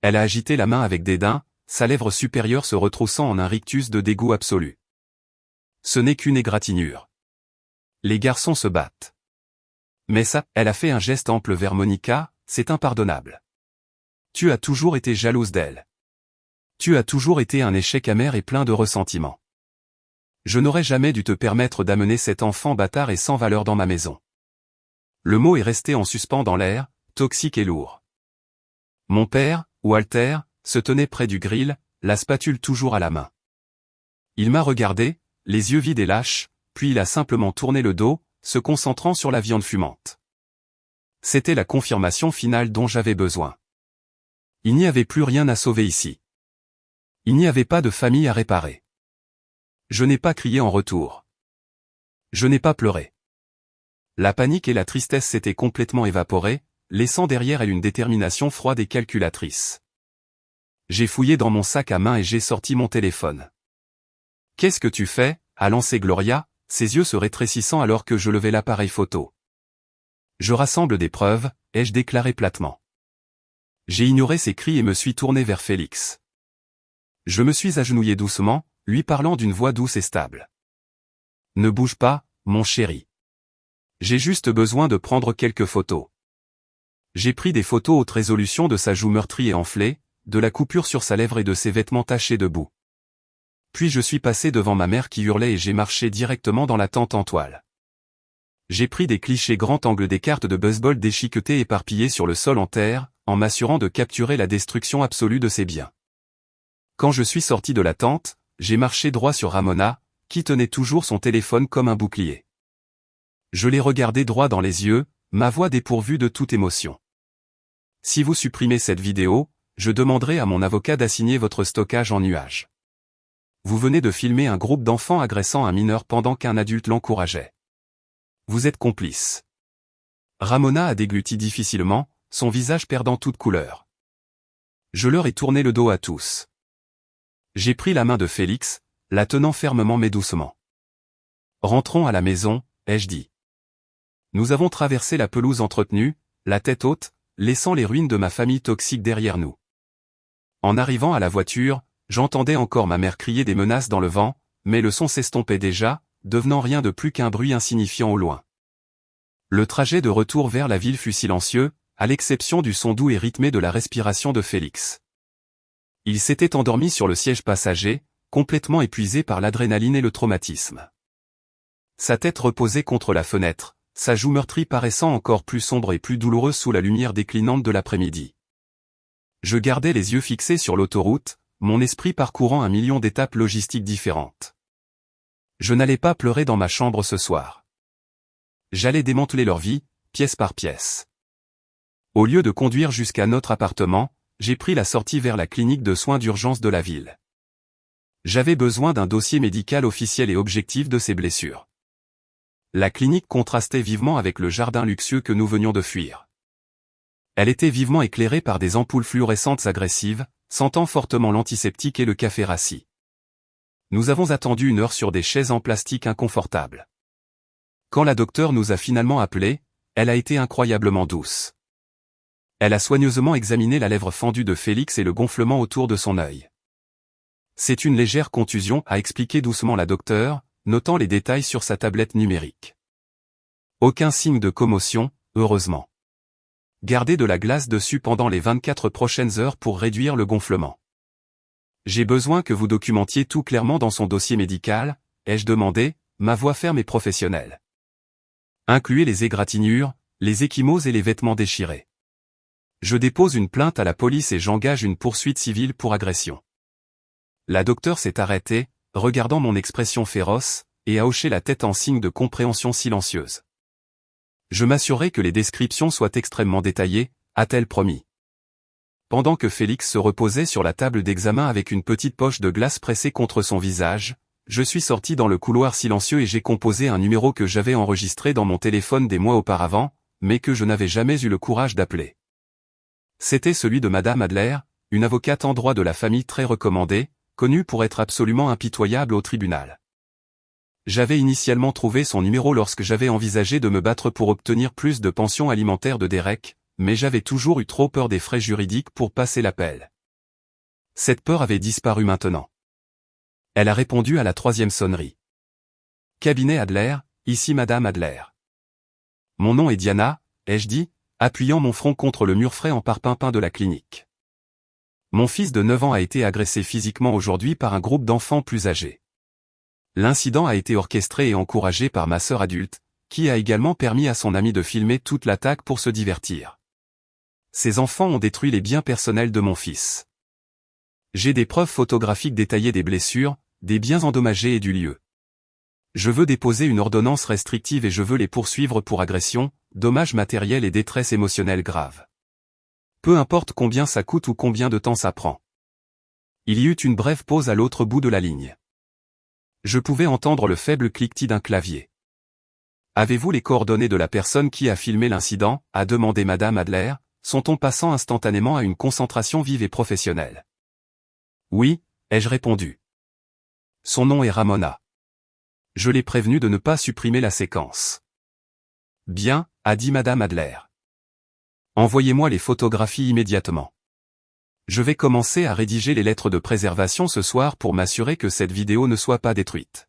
Elle a agité la main avec dédain, sa lèvre supérieure se retroussant en un rictus de dégoût absolu. Ce n'est qu'une égratignure. Les garçons se battent. Mais ça, elle a fait un geste ample vers Monica, c'est impardonnable. Tu as toujours été jalouse d'elle. Tu as toujours été un échec amer et plein de ressentiment. Je n'aurais jamais dû te permettre d'amener cet enfant bâtard et sans valeur dans ma maison. Le mot est resté en suspens dans l'air, toxique et lourd. Mon père, Walter, se tenait près du grill, la spatule toujours à la main. Il m'a regardé, les yeux vides et lâches, puis il a simplement tourné le dos, se concentrant sur la viande fumante. C'était la confirmation finale dont j'avais besoin. Il n'y avait plus rien à sauver ici. Il n'y avait pas de famille à réparer. Je n'ai pas crié en retour. Je n'ai pas pleuré. La panique et la tristesse s'étaient complètement évaporées, laissant derrière elle une détermination froide et calculatrice. J'ai fouillé dans mon sac à main et j'ai sorti mon téléphone. « Qu'est-ce que tu fais ?» a lancé Gloria, ses yeux se rétrécissant alors que je levais l'appareil photo. « Je rassemble des preuves », ai-je déclaré platement. J'ai ignoré ses cris et me suis tourné vers Félix. Je me suis agenouillé doucement, lui parlant d'une voix douce et stable. « Ne bouge pas, mon chéri. J'ai juste besoin de prendre quelques photos. » J'ai pris des photos haute résolution de sa joue meurtrie et enflée, de la coupure sur sa lèvre et de ses vêtements tachés de boue. Puis je suis passé devant ma mère qui hurlait et j'ai marché directement dans la tente en toile. J'ai pris des clichés grand angle des cartes de baseball déchiquetées éparpillées sur le sol en terre, en m'assurant de capturer la destruction absolue de ses biens. Quand je suis sorti de la tente, j'ai marché droit sur Ramona, qui tenait toujours son téléphone comme un bouclier. Je l'ai regardé droit dans les yeux, ma voix dépourvue de toute émotion. Si vous supprimez cette vidéo, je demanderai à mon avocat d'assigner votre stockage en nuage. Vous venez de filmer un groupe d'enfants agressant un mineur pendant qu'un adulte l'encourageait. Vous êtes complice. Ramona a dégluti difficilement, son visage perdant toute couleur. Je leur ai tourné le dos à tous. J'ai pris la main de Félix, la tenant fermement mais doucement. Rentrons à la maison, ai-je dit. Nous avons traversé la pelouse entretenue, la tête haute, laissant les ruines de ma famille toxique derrière nous. En arrivant à la voiture, j'entendais encore ma mère crier des menaces dans le vent, mais le son s'estompait déjà, devenant rien de plus qu'un bruit insignifiant au loin. Le trajet de retour vers la ville fut silencieux, à l'exception du son doux et rythmé de la respiration de Félix. Il s'était endormi sur le siège passager, complètement épuisé par l'adrénaline et le traumatisme. Sa tête reposait contre la fenêtre, sa joue meurtrie paraissant encore plus sombre et plus douloureuse sous la lumière déclinante de l'après-midi. Je gardais les yeux fixés sur l'autoroute, mon esprit parcourant 1 million d'étapes logistiques différentes. Je n'allais pas pleurer dans ma chambre ce soir. J'allais démanteler leur vie, pièce par pièce. Au lieu de conduire jusqu'à notre appartement, j'ai pris la sortie vers la clinique de soins d'urgence de la ville. J'avais besoin d'un dossier médical officiel et objectif de ces blessures. La clinique contrastait vivement avec le jardin luxueux que nous venions de fuir. Elle était vivement éclairée par des ampoules fluorescentes agressives, sentant fortement l'antiseptique et le café rassis. Nous avons attendu 1 heure sur des chaises en plastique inconfortables. Quand la docteure nous a finalement appelés, elle a été incroyablement douce. Elle a soigneusement examiné la lèvre fendue de Félix et le gonflement autour de son œil. C'est une légère contusion, a expliqué doucement la docteure, notant les détails sur sa tablette numérique. Aucun signe de commotion, heureusement. Gardez de la glace dessus pendant les 24 prochaines heures pour réduire le gonflement. J'ai besoin que vous documentiez tout clairement dans son dossier médical, ai-je demandé, ma voix ferme et professionnelle. Incluez les égratignures, les ecchymoses et les vêtements déchirés. Je dépose une plainte à la police et j'engage une poursuite civile pour agression. La docteure s'est arrêtée, regardant mon expression féroce, et a hoché la tête en signe de compréhension silencieuse. Je m'assurerai que les descriptions soient extrêmement détaillées, a-t-elle promis. Pendant que Félix se reposait sur la table d'examen avec une petite poche de glace pressée contre son visage, je suis sorti dans le couloir silencieux et j'ai composé un numéro que j'avais enregistré dans mon téléphone des mois auparavant, mais que je n'avais jamais eu le courage d'appeler. C'était celui de Madame Adler, une avocate en droit de la famille très recommandée, connue pour être absolument impitoyable au tribunal. J'avais initialement trouvé son numéro lorsque j'avais envisagé de me battre pour obtenir plus de pension alimentaire de Derek, mais j'avais toujours eu trop peur des frais juridiques pour passer l'appel. Cette peur avait disparu maintenant. Elle a répondu à la 3e sonnerie. Cabinet Adler, ici Madame Adler. Mon nom est Diana, ai-je dit, appuyant mon front contre le mur frais en parpimpin de la clinique. Mon fils de 9 ans a été agressé physiquement aujourd'hui par un groupe d'enfants plus âgés. L'incident a été orchestré et encouragé par ma sœur adulte, qui a également permis à son ami de filmer toute l'attaque pour se divertir. Ces enfants ont détruit les biens personnels de mon fils. J'ai des preuves photographiques détaillées des blessures, des biens endommagés et du lieu. Je veux déposer une ordonnance restrictive et je veux les poursuivre pour agression, dommages matériels et détresse émotionnelle grave. Peu importe combien ça coûte ou combien de temps ça prend. Il y eut une brève pause à l'autre bout de la ligne. Je pouvais entendre le faible cliquetis d'un clavier. Avez-vous les coordonnées de la personne qui a filmé l'incident, a demandé Madame Adler, son ton passant instantanément à une concentration vive et professionnelle. Oui, ai-je répondu. Son nom est Ramona. Je l'ai prévenu de ne pas supprimer la séquence. Bien, a dit Madame Adler. Envoyez-moi les photographies immédiatement. Je vais commencer à rédiger les lettres de préservation ce soir pour m'assurer que cette vidéo ne soit pas détruite.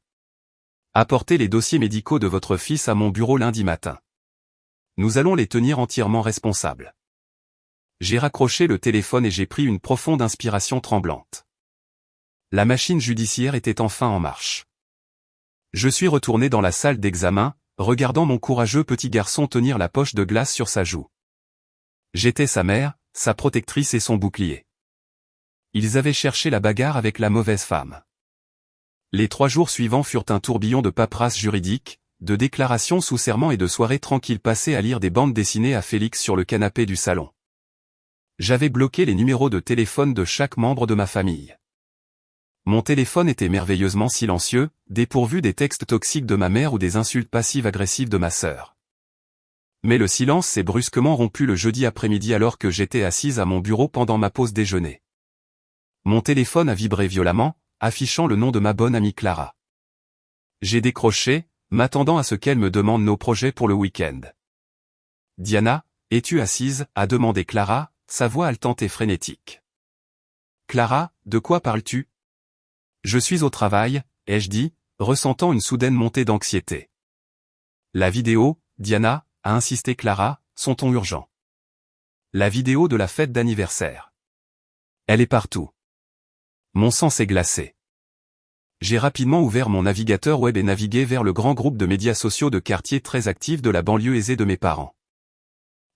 Apportez les dossiers médicaux de votre fils à mon bureau lundi matin. Nous allons les tenir entièrement responsables. J'ai raccroché le téléphone et j'ai pris une profonde inspiration tremblante. La machine judiciaire était enfin en marche. Je suis retourné dans la salle d'examen, regardant mon courageux petit garçon tenir la poche de glace sur sa joue. J'étais sa mère, sa protectrice et son bouclier. Ils avaient cherché la bagarre avec la mauvaise femme. Les 3 jours suivants furent un tourbillon de paperasse juridique, de déclarations sous serment et de soirées tranquilles passées à lire des bandes dessinées à Félix sur le canapé du salon. J'avais bloqué les numéros de téléphone de chaque membre de ma famille. Mon téléphone était merveilleusement silencieux, dépourvu des textes toxiques de ma mère ou des insultes passives-agressives de ma sœur. Mais le silence s'est brusquement rompu le jeudi après-midi alors que j'étais assise à mon bureau pendant ma pause déjeuner. Mon téléphone a vibré violemment, affichant le nom de ma bonne amie Clara. J'ai décroché, m'attendant à ce qu'elle me demande nos projets pour le week-end. « Diana, es-tu assise ?» a demandé Clara, sa voix haletante et frénétique. « Clara, de quoi parles-tu » ? Je suis au travail, ai-je dit, ressentant une soudaine montée d'anxiété. La vidéo, Diana, a insisté Clara, son ton urgent. La vidéo de la fête d'anniversaire. Elle est partout. Mon sang s'est glacé. J'ai rapidement ouvert mon navigateur web et navigué vers le grand groupe de médias sociaux de quartier très actif de la banlieue aisée de mes parents.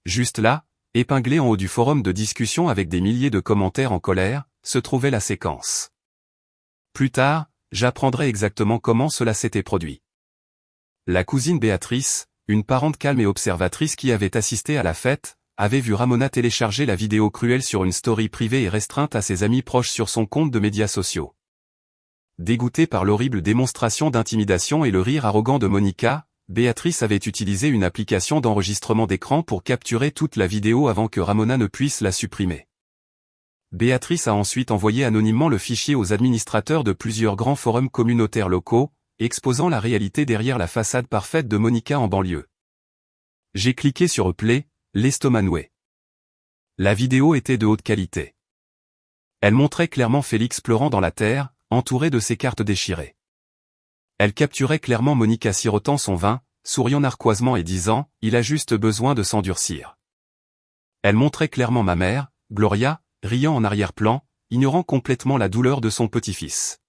Juste là, épinglé en haut du forum de discussion avec des milliers de commentaires en colère, se trouvait la séquence. Plus tard, j'apprendrai exactement comment cela s'était produit. La cousine Béatrice, une parente calme et observatrice qui avait assisté à la fête, avait vu Ramona télécharger la vidéo cruelle sur une story privée et restreinte à ses amis proches sur son compte de médias sociaux. Dégoûtée par l'horrible démonstration d'intimidation et le rire arrogant de Monica, Béatrice avait utilisé une application d'enregistrement d'écran pour capturer toute la vidéo avant que Ramona ne puisse la supprimer. Béatrice a ensuite envoyé anonymement le fichier aux administrateurs de plusieurs grands forums communautaires locaux, exposant la réalité derrière la façade parfaite de Monica en banlieue. J'ai cliqué sur Play, l'estomac noué. La vidéo était de haute qualité. Elle montrait clairement Félix pleurant dans la terre, entouré de ses cartes déchirées. Elle capturait clairement Monica sirotant son vin, souriant narquoisement et disant « Il a juste besoin de s'endurcir ». Elle montrait clairement ma mère, Gloria, riant en arrière-plan, ignorant complètement la douleur de son petit-fils.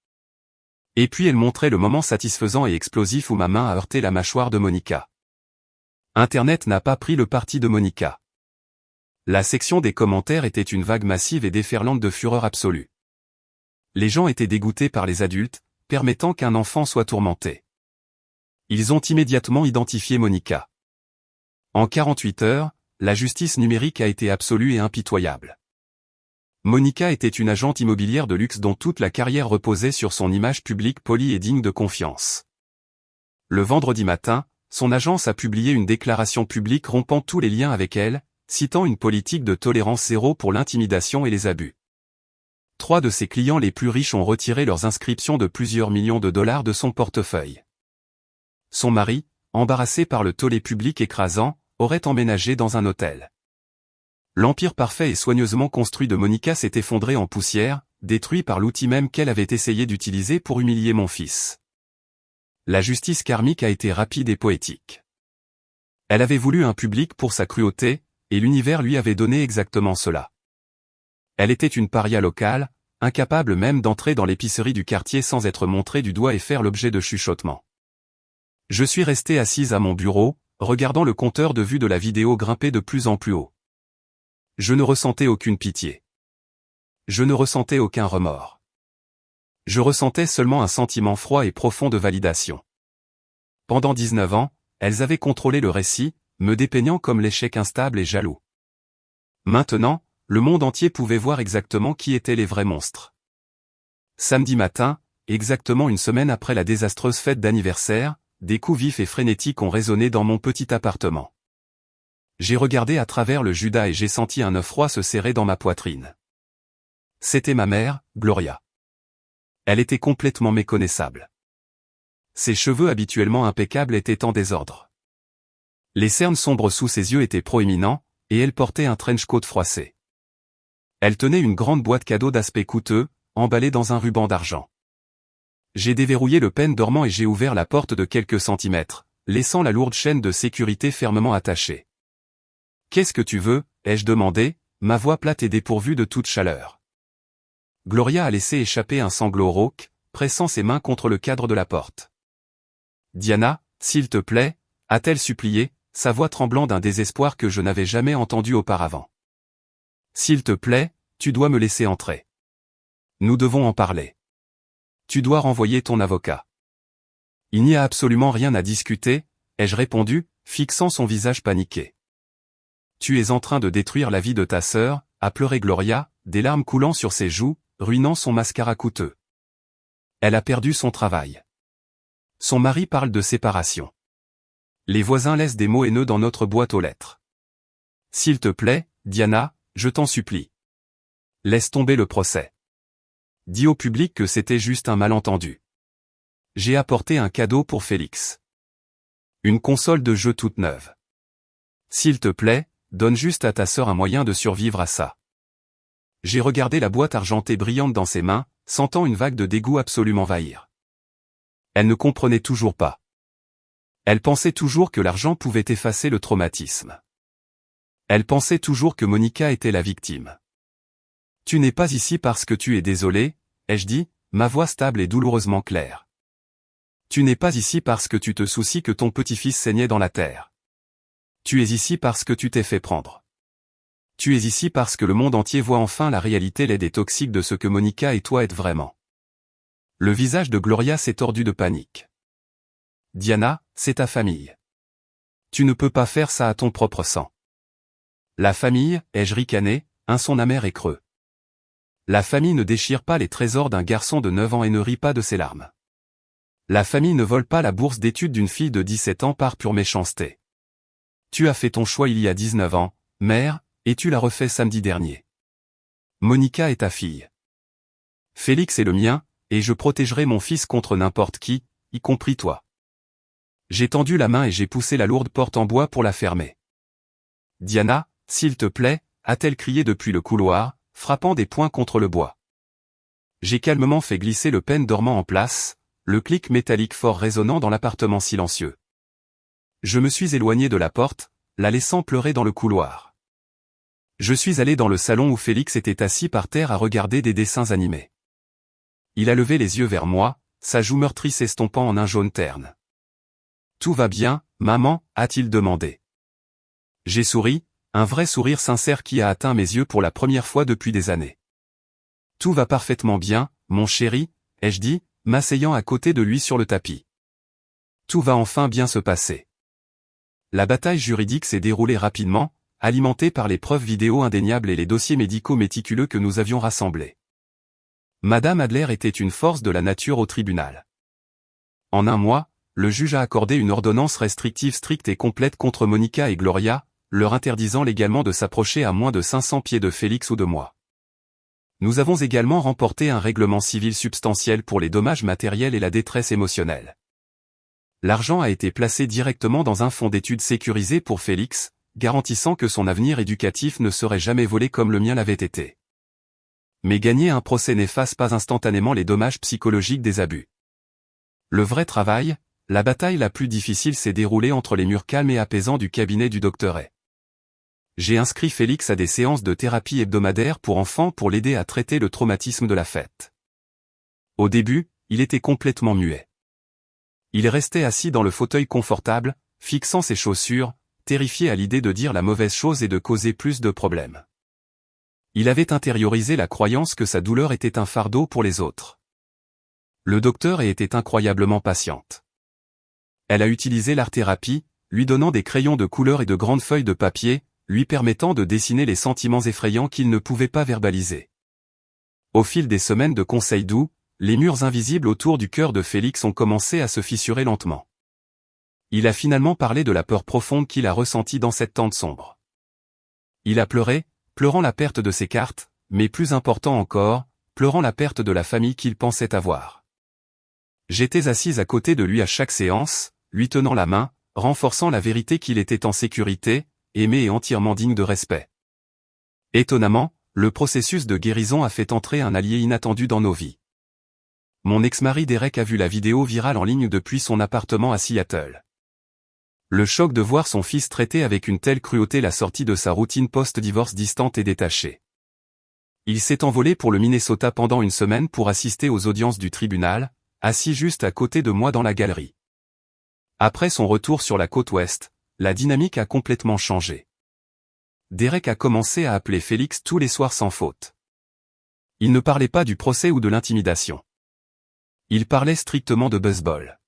Et puis elle montrait le moment satisfaisant et explosif où ma main a heurté la mâchoire de Monica. Internet n'a pas pris le parti de Monica. La section des commentaires était une vague massive et déferlante de fureur absolue. Les gens étaient dégoûtés par les adultes, permettant qu'un enfant soit tourmenté. Ils ont immédiatement identifié Monica. En 48 heures, la justice numérique a été absolue et impitoyable. Monica était une agente immobilière de luxe dont toute la carrière reposait sur son image publique polie et digne de confiance. Le vendredi matin, son agence a publié une déclaration publique rompant tous les liens avec elle, citant une politique de tolérance zéro pour l'intimidation et les abus. 3 de ses clients les plus riches ont retiré leurs inscriptions de plusieurs millions de dollars de son portefeuille. Son mari, embarrassé par le tollé public écrasant, aurait emménagé dans un hôtel. L'empire parfait et soigneusement construit de Monica s'est effondré en poussière, détruit par l'outil même qu'elle avait essayé d'utiliser pour humilier mon fils. La justice karmique a été rapide et poétique. Elle avait voulu un public pour sa cruauté, et l'univers lui avait donné exactement cela. Elle était une paria locale, incapable même d'entrer dans l'épicerie du quartier sans être montrée du doigt et faire l'objet de chuchotements. Je suis resté assise à mon bureau, regardant le compteur de vue de la vidéo grimper de plus en plus haut. Je ne ressentais aucune pitié. Je ne ressentais aucun remords. Je ressentais seulement un sentiment froid et profond de validation. Pendant 19 ans, elles avaient contrôlé le récit, me dépeignant comme l'échec instable et jaloux. Maintenant, le monde entier pouvait voir exactement qui étaient les vrais monstres. Samedi matin, exactement une semaine après la désastreuse fête d'anniversaire, des coups vifs et frénétiques ont résonné dans mon petit appartement. J'ai regardé à travers le Judas et j'ai senti un œuf froid se serrer dans ma poitrine. C'était ma mère, Gloria. Elle était complètement méconnaissable. Ses cheveux habituellement impeccables étaient en désordre. Les cernes sombres sous ses yeux étaient proéminents, et elle portait un trench coat froissé. Elle tenait une grande boîte cadeau d'aspect coûteux, emballée dans un ruban d'argent. J'ai déverrouillé le pen dormant et j'ai ouvert la porte de quelques centimètres, laissant la lourde chaîne de sécurité fermement attachée. « Qu'est-ce que tu veux ?» ai-je demandé, ma voix plate et dépourvue de toute chaleur. Gloria a laissé échapper un sanglot rauque, pressant ses mains contre le cadre de la porte. « Diana, s'il te plaît » a-t-elle supplié, sa voix tremblant d'un désespoir que je n'avais jamais entendu auparavant. « S'il te plaît, tu dois me laisser entrer. Nous devons en parler. Tu dois renvoyer ton avocat. » « Il n'y a absolument rien à discuter, » ai-je répondu, fixant son visage paniqué. « Tu es en train de détruire la vie de ta sœur, » a pleuré Gloria, des larmes coulant sur ses joues, ruinant son mascara coûteux. Elle a perdu son travail. Son mari parle de séparation. Les voisins laissent des mots haineux dans notre boîte aux lettres. S'il te plaît, Diana, je t'en supplie. Laisse tomber le procès. Dis au public que c'était juste un malentendu. J'ai apporté un cadeau pour Félix. Une console de jeu toute neuve. S'il te plaît, donne juste à ta sœur un moyen de survivre à ça. J'ai regardé la boîte argentée brillante dans ses mains, sentant une vague de dégoût absolument m'envahir. Elle ne comprenait toujours pas. Elle pensait toujours que l'argent pouvait effacer le traumatisme. Elle pensait toujours que Monica était la victime. « Tu n'es pas ici parce que tu es désolé, » ai-je dit, ma voix stable et douloureusement claire. « Tu n'es pas ici parce que tu te soucies que ton petit-fils saignait dans la terre. Tu es ici parce que tu t'es fait prendre. Tu es ici parce que le monde entier voit enfin la réalité laide et toxique de ce que Monica et toi êtes vraiment. » Le visage de Gloria s'est tordu de panique. « Diana, c'est ta famille. Tu ne peux pas faire ça à ton propre sang. » La famille, ai-je ricané, un son amer et creux. La famille ne déchire pas les trésors d'un garçon de 9 ans et ne rit pas de ses larmes. La famille ne vole pas la bourse d'études d'une fille de 17 ans par pure méchanceté. Tu as fait ton choix il y a 19 ans, mère, et tu l'as refait samedi dernier. Monica est ta fille. Félix est le mien, et je protégerai mon fils contre n'importe qui, y compris toi. J'ai tendu la main et j'ai poussé la lourde porte en bois pour la fermer. Diana, s'il te plaît, a-t-elle crié depuis le couloir, frappant des poings contre le bois. J'ai calmement fait glisser le pen dormant en place, le clic métallique fort résonnant dans l'appartement silencieux. Je me suis éloigné de la porte, la laissant pleurer dans le couloir. Je suis allé dans le salon où Félix était assis par terre à regarder des dessins animés. Il a levé les yeux vers moi, sa joue meurtrie s'estompant en un jaune terne. « Tout va bien, maman ?» a-t-il demandé. J'ai souri, un vrai sourire sincère qui a atteint mes yeux pour la première fois depuis des années. « Tout va parfaitement bien, mon chéri » ai-je dit, m'asseyant à côté de lui sur le tapis. « Tout va enfin bien se passer. » La bataille juridique s'est déroulée rapidement, alimentée par les preuves vidéo indéniables et les dossiers médicaux méticuleux que nous avions rassemblés. Madame Adler était une force de la nature au tribunal. En un mois, le juge a accordé une ordonnance restrictive stricte et complète contre Monica et Gloria, leur interdisant légalement de s'approcher à moins de 500 pieds de Félix ou de moi. Nous avons également remporté un règlement civil substantiel pour les dommages matériels et la détresse émotionnelle. L'argent a été placé directement dans un fonds d'études sécurisé pour Félix, garantissant que son avenir éducatif ne serait jamais volé comme le mien l'avait été. Mais gagner un procès n'efface pas instantanément les dommages psychologiques des abus. Le vrai travail, la bataille la plus difficile s'est déroulée entre les murs calmes et apaisants du cabinet du Dr. A. J'ai inscrit Félix à des séances de thérapie hebdomadaires pour enfants pour l'aider à traiter le traumatisme de la fête. Au début, il était complètement muet. Il restait assis dans le fauteuil confortable, fixant ses chaussures, terrifié à l'idée de dire la mauvaise chose et de causer plus de problèmes. Il avait intériorisé la croyance que sa douleur était un fardeau pour les autres. Le docteur était incroyablement patiente. Elle a utilisé l'art-thérapie, lui donnant des crayons de couleur et de grandes feuilles de papier, lui permettant de dessiner les sentiments effrayants qu'il ne pouvait pas verbaliser. Au fil des semaines de conseils doux, les murs invisibles autour du cœur de Félix ont commencé à se fissurer lentement. Il a finalement parlé de la peur profonde qu'il a ressentie dans cette tente sombre. Il a pleuré, pleurant la perte de ses cartes, mais plus important encore, pleurant la perte de la famille qu'il pensait avoir. J'étais assise à côté de lui à chaque séance, lui tenant la main, renforçant la vérité qu'il était en sécurité, aimé et entièrement digne de respect. Étonnamment, le processus de guérison a fait entrer un allié inattendu dans nos vies. Mon ex-mari Derek a vu la vidéo virale en ligne depuis son appartement à Seattle. Le choc de voir son fils traité avec une telle cruauté l'a sorti de sa routine post-divorce distante et détachée. Il s'est envolé pour le Minnesota pendant une semaine pour assister aux audiences du tribunal, assis juste à côté de moi dans la galerie. Après son retour sur la côte ouest, la dynamique a complètement changé. Derek a commencé à appeler Félix tous les soirs sans faute. Il ne parlait pas du procès ou de l'intimidation. Il parlait strictement de baseball.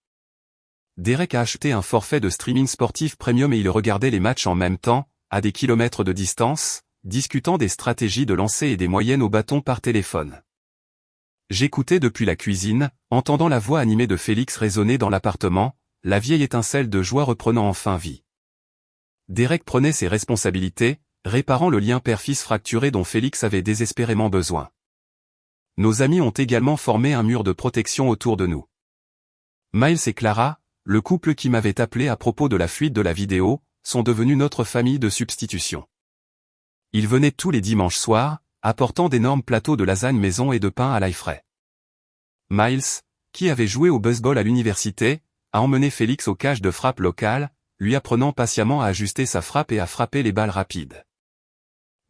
Derek a acheté un forfait de streaming sportif premium et il regardait les matchs en même temps, à des kilomètres de distance, discutant des stratégies de lancer et des moyennes au bâton par téléphone. J'écoutais depuis la cuisine, entendant la voix animée de Félix résonner dans l'appartement, la vieille étincelle de joie reprenant enfin vie. Derek prenait ses responsabilités, réparant le lien père-fils fracturé dont Félix avait désespérément besoin. Nos amis ont également formé un mur de protection autour de nous. Miles et Clara, le couple qui m'avait appelé à propos de la fuite de la vidéo, sont devenus notre famille de substitution. Ils venaient tous les dimanches soirs, apportant d'énormes plateaux de lasagne maison et de pain à l'ail frais. Miles, qui avait joué au baseball à l'université, a emmené Félix au cage de frappe local, lui apprenant patiemment à ajuster sa frappe et à frapper les balles rapides.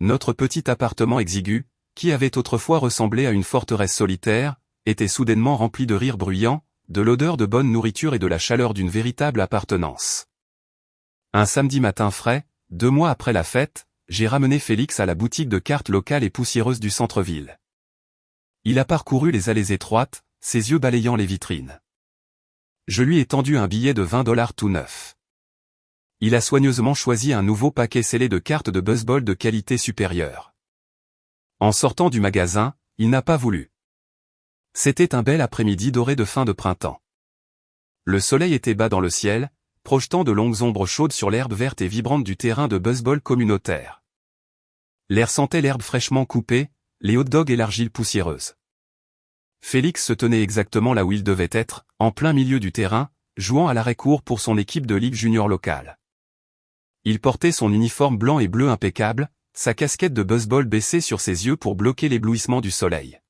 Notre petit appartement exigu, qui avait autrefois ressemblé à une forteresse solitaire, était soudainement rempli de rires bruyants, de l'odeur de bonne nourriture et de la chaleur d'une véritable appartenance. Un samedi matin frais, 2 mois après la fête, j'ai ramené Félix à la boutique de cartes locale et poussiéreuse du centre-ville. Il a parcouru les allées étroites, ses yeux balayant les vitrines. Je lui ai tendu un billet de $20 tout neuf. Il a soigneusement choisi un nouveau paquet scellé de cartes de baseball de qualité supérieure. En sortant du magasin, il n'a pas voulu. C'était un bel après-midi doré de fin de printemps. Le soleil était bas dans le ciel, projetant de longues ombres chaudes sur l'herbe verte et vibrante du terrain de baseball communautaire. L'air sentait l'herbe fraîchement coupée, les hot dogs et l'argile poussiéreuse. Félix se tenait exactement là où il devait être, en plein milieu du terrain, jouant à l'arrêt-court pour son équipe de ligue junior locale. Il portait son uniforme blanc et bleu impeccable, sa casquette de baseball baissée sur ses yeux pour bloquer l'éblouissement du soleil.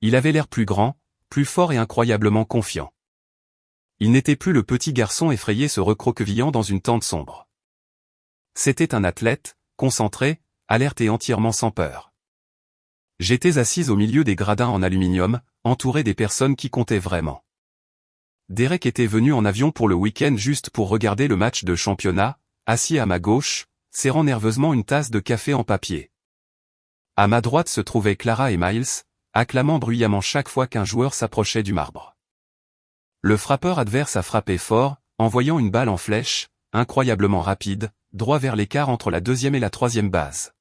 Il avait l'air plus grand, plus fort et incroyablement confiant. Il n'était plus le petit garçon effrayé se recroquevillant dans une tente sombre. C'était un athlète, concentré, alerte et entièrement sans peur. J'étais assise au milieu des gradins en aluminium, entouré des personnes qui comptaient vraiment. Derek était venu en avion pour le week-end juste pour regarder le match de championnat, assis à ma gauche, serrant nerveusement une tasse de café en papier. À ma droite se trouvaient Clara et Miles, acclamant bruyamment chaque fois qu'un joueur s'approchait du marbre. Le frappeur adverse a frappé fort, envoyant une balle en flèche, incroyablement rapide, droit vers l'écart entre la 2e et la 3e base.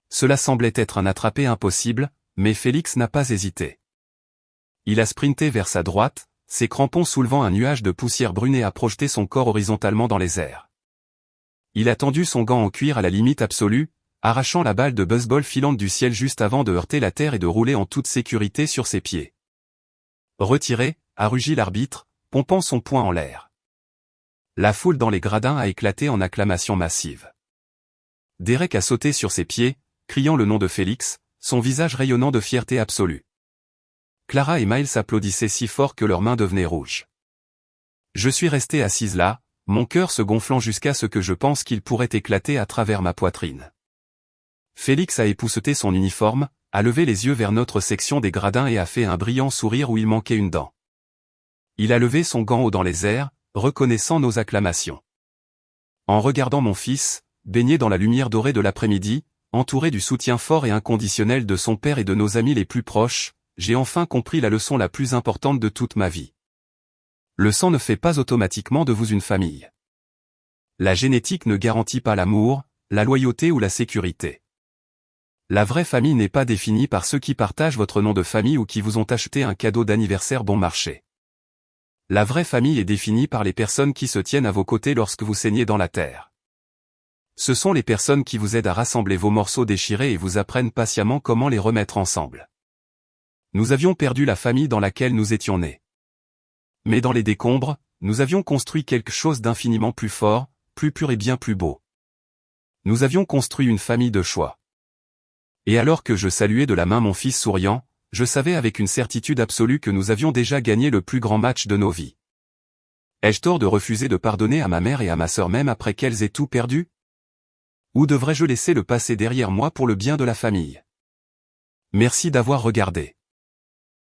Cela semblait être un attrapé impossible, mais Félix n'a pas hésité. Il a sprinté vers sa droite, ses crampons soulevant un nuage de poussière brune et a projeté son corps horizontalement dans les airs. Il a tendu son gant en cuir à la limite absolue, arrachant la balle de baseball filante du ciel juste avant de heurter la terre et de rouler en toute sécurité sur ses pieds. Retiré, a rugi l'arbitre, pompant son poing en l'air. La foule dans les gradins a éclaté en acclamations massives. Derek a sauté sur ses pieds, criant le nom de Félix, son visage rayonnant de fierté absolue. Clara et Miles applaudissaient si fort que leurs mains devenaient rouges. Je suis restée assise là, mon cœur se gonflant jusqu'à ce que je pense qu'il pourrait éclater à travers ma poitrine. Félix a épousseté son uniforme, a levé les yeux vers notre section des gradins et a fait un brillant sourire où il manquait une dent. Il a levé son gant haut dans les airs, reconnaissant nos acclamations. En regardant mon fils, baigné dans la lumière dorée de l'après-midi, entouré du soutien fort et inconditionnel de son père et de nos amis les plus proches, j'ai enfin compris la leçon la plus importante de toute ma vie. Le sang ne fait pas automatiquement de vous une famille. La génétique ne garantit pas l'amour, la loyauté ou la sécurité. La vraie famille n'est pas définie par ceux qui partagent votre nom de famille ou qui vous ont acheté un cadeau d'anniversaire bon marché. La vraie famille est définie par les personnes qui se tiennent à vos côtés lorsque vous saignez dans la terre. Ce sont les personnes qui vous aident à rassembler vos morceaux déchirés et vous apprennent patiemment comment les remettre ensemble. Nous avions perdu la famille dans laquelle nous étions nés. Mais dans les décombres, nous avions construit quelque chose d'infiniment plus fort, plus pur et bien plus beau. Nous avions construit une famille de choix. Et alors que je saluais de la main mon fils souriant, je savais avec une certitude absolue que nous avions déjà gagné le plus grand match de nos vies. Ai-je tort de refuser de pardonner à ma mère et à ma sœur même après qu'elles aient tout perdu? Ou devrais-je laisser le passé derrière moi pour le bien de la famille? Merci d'avoir regardé.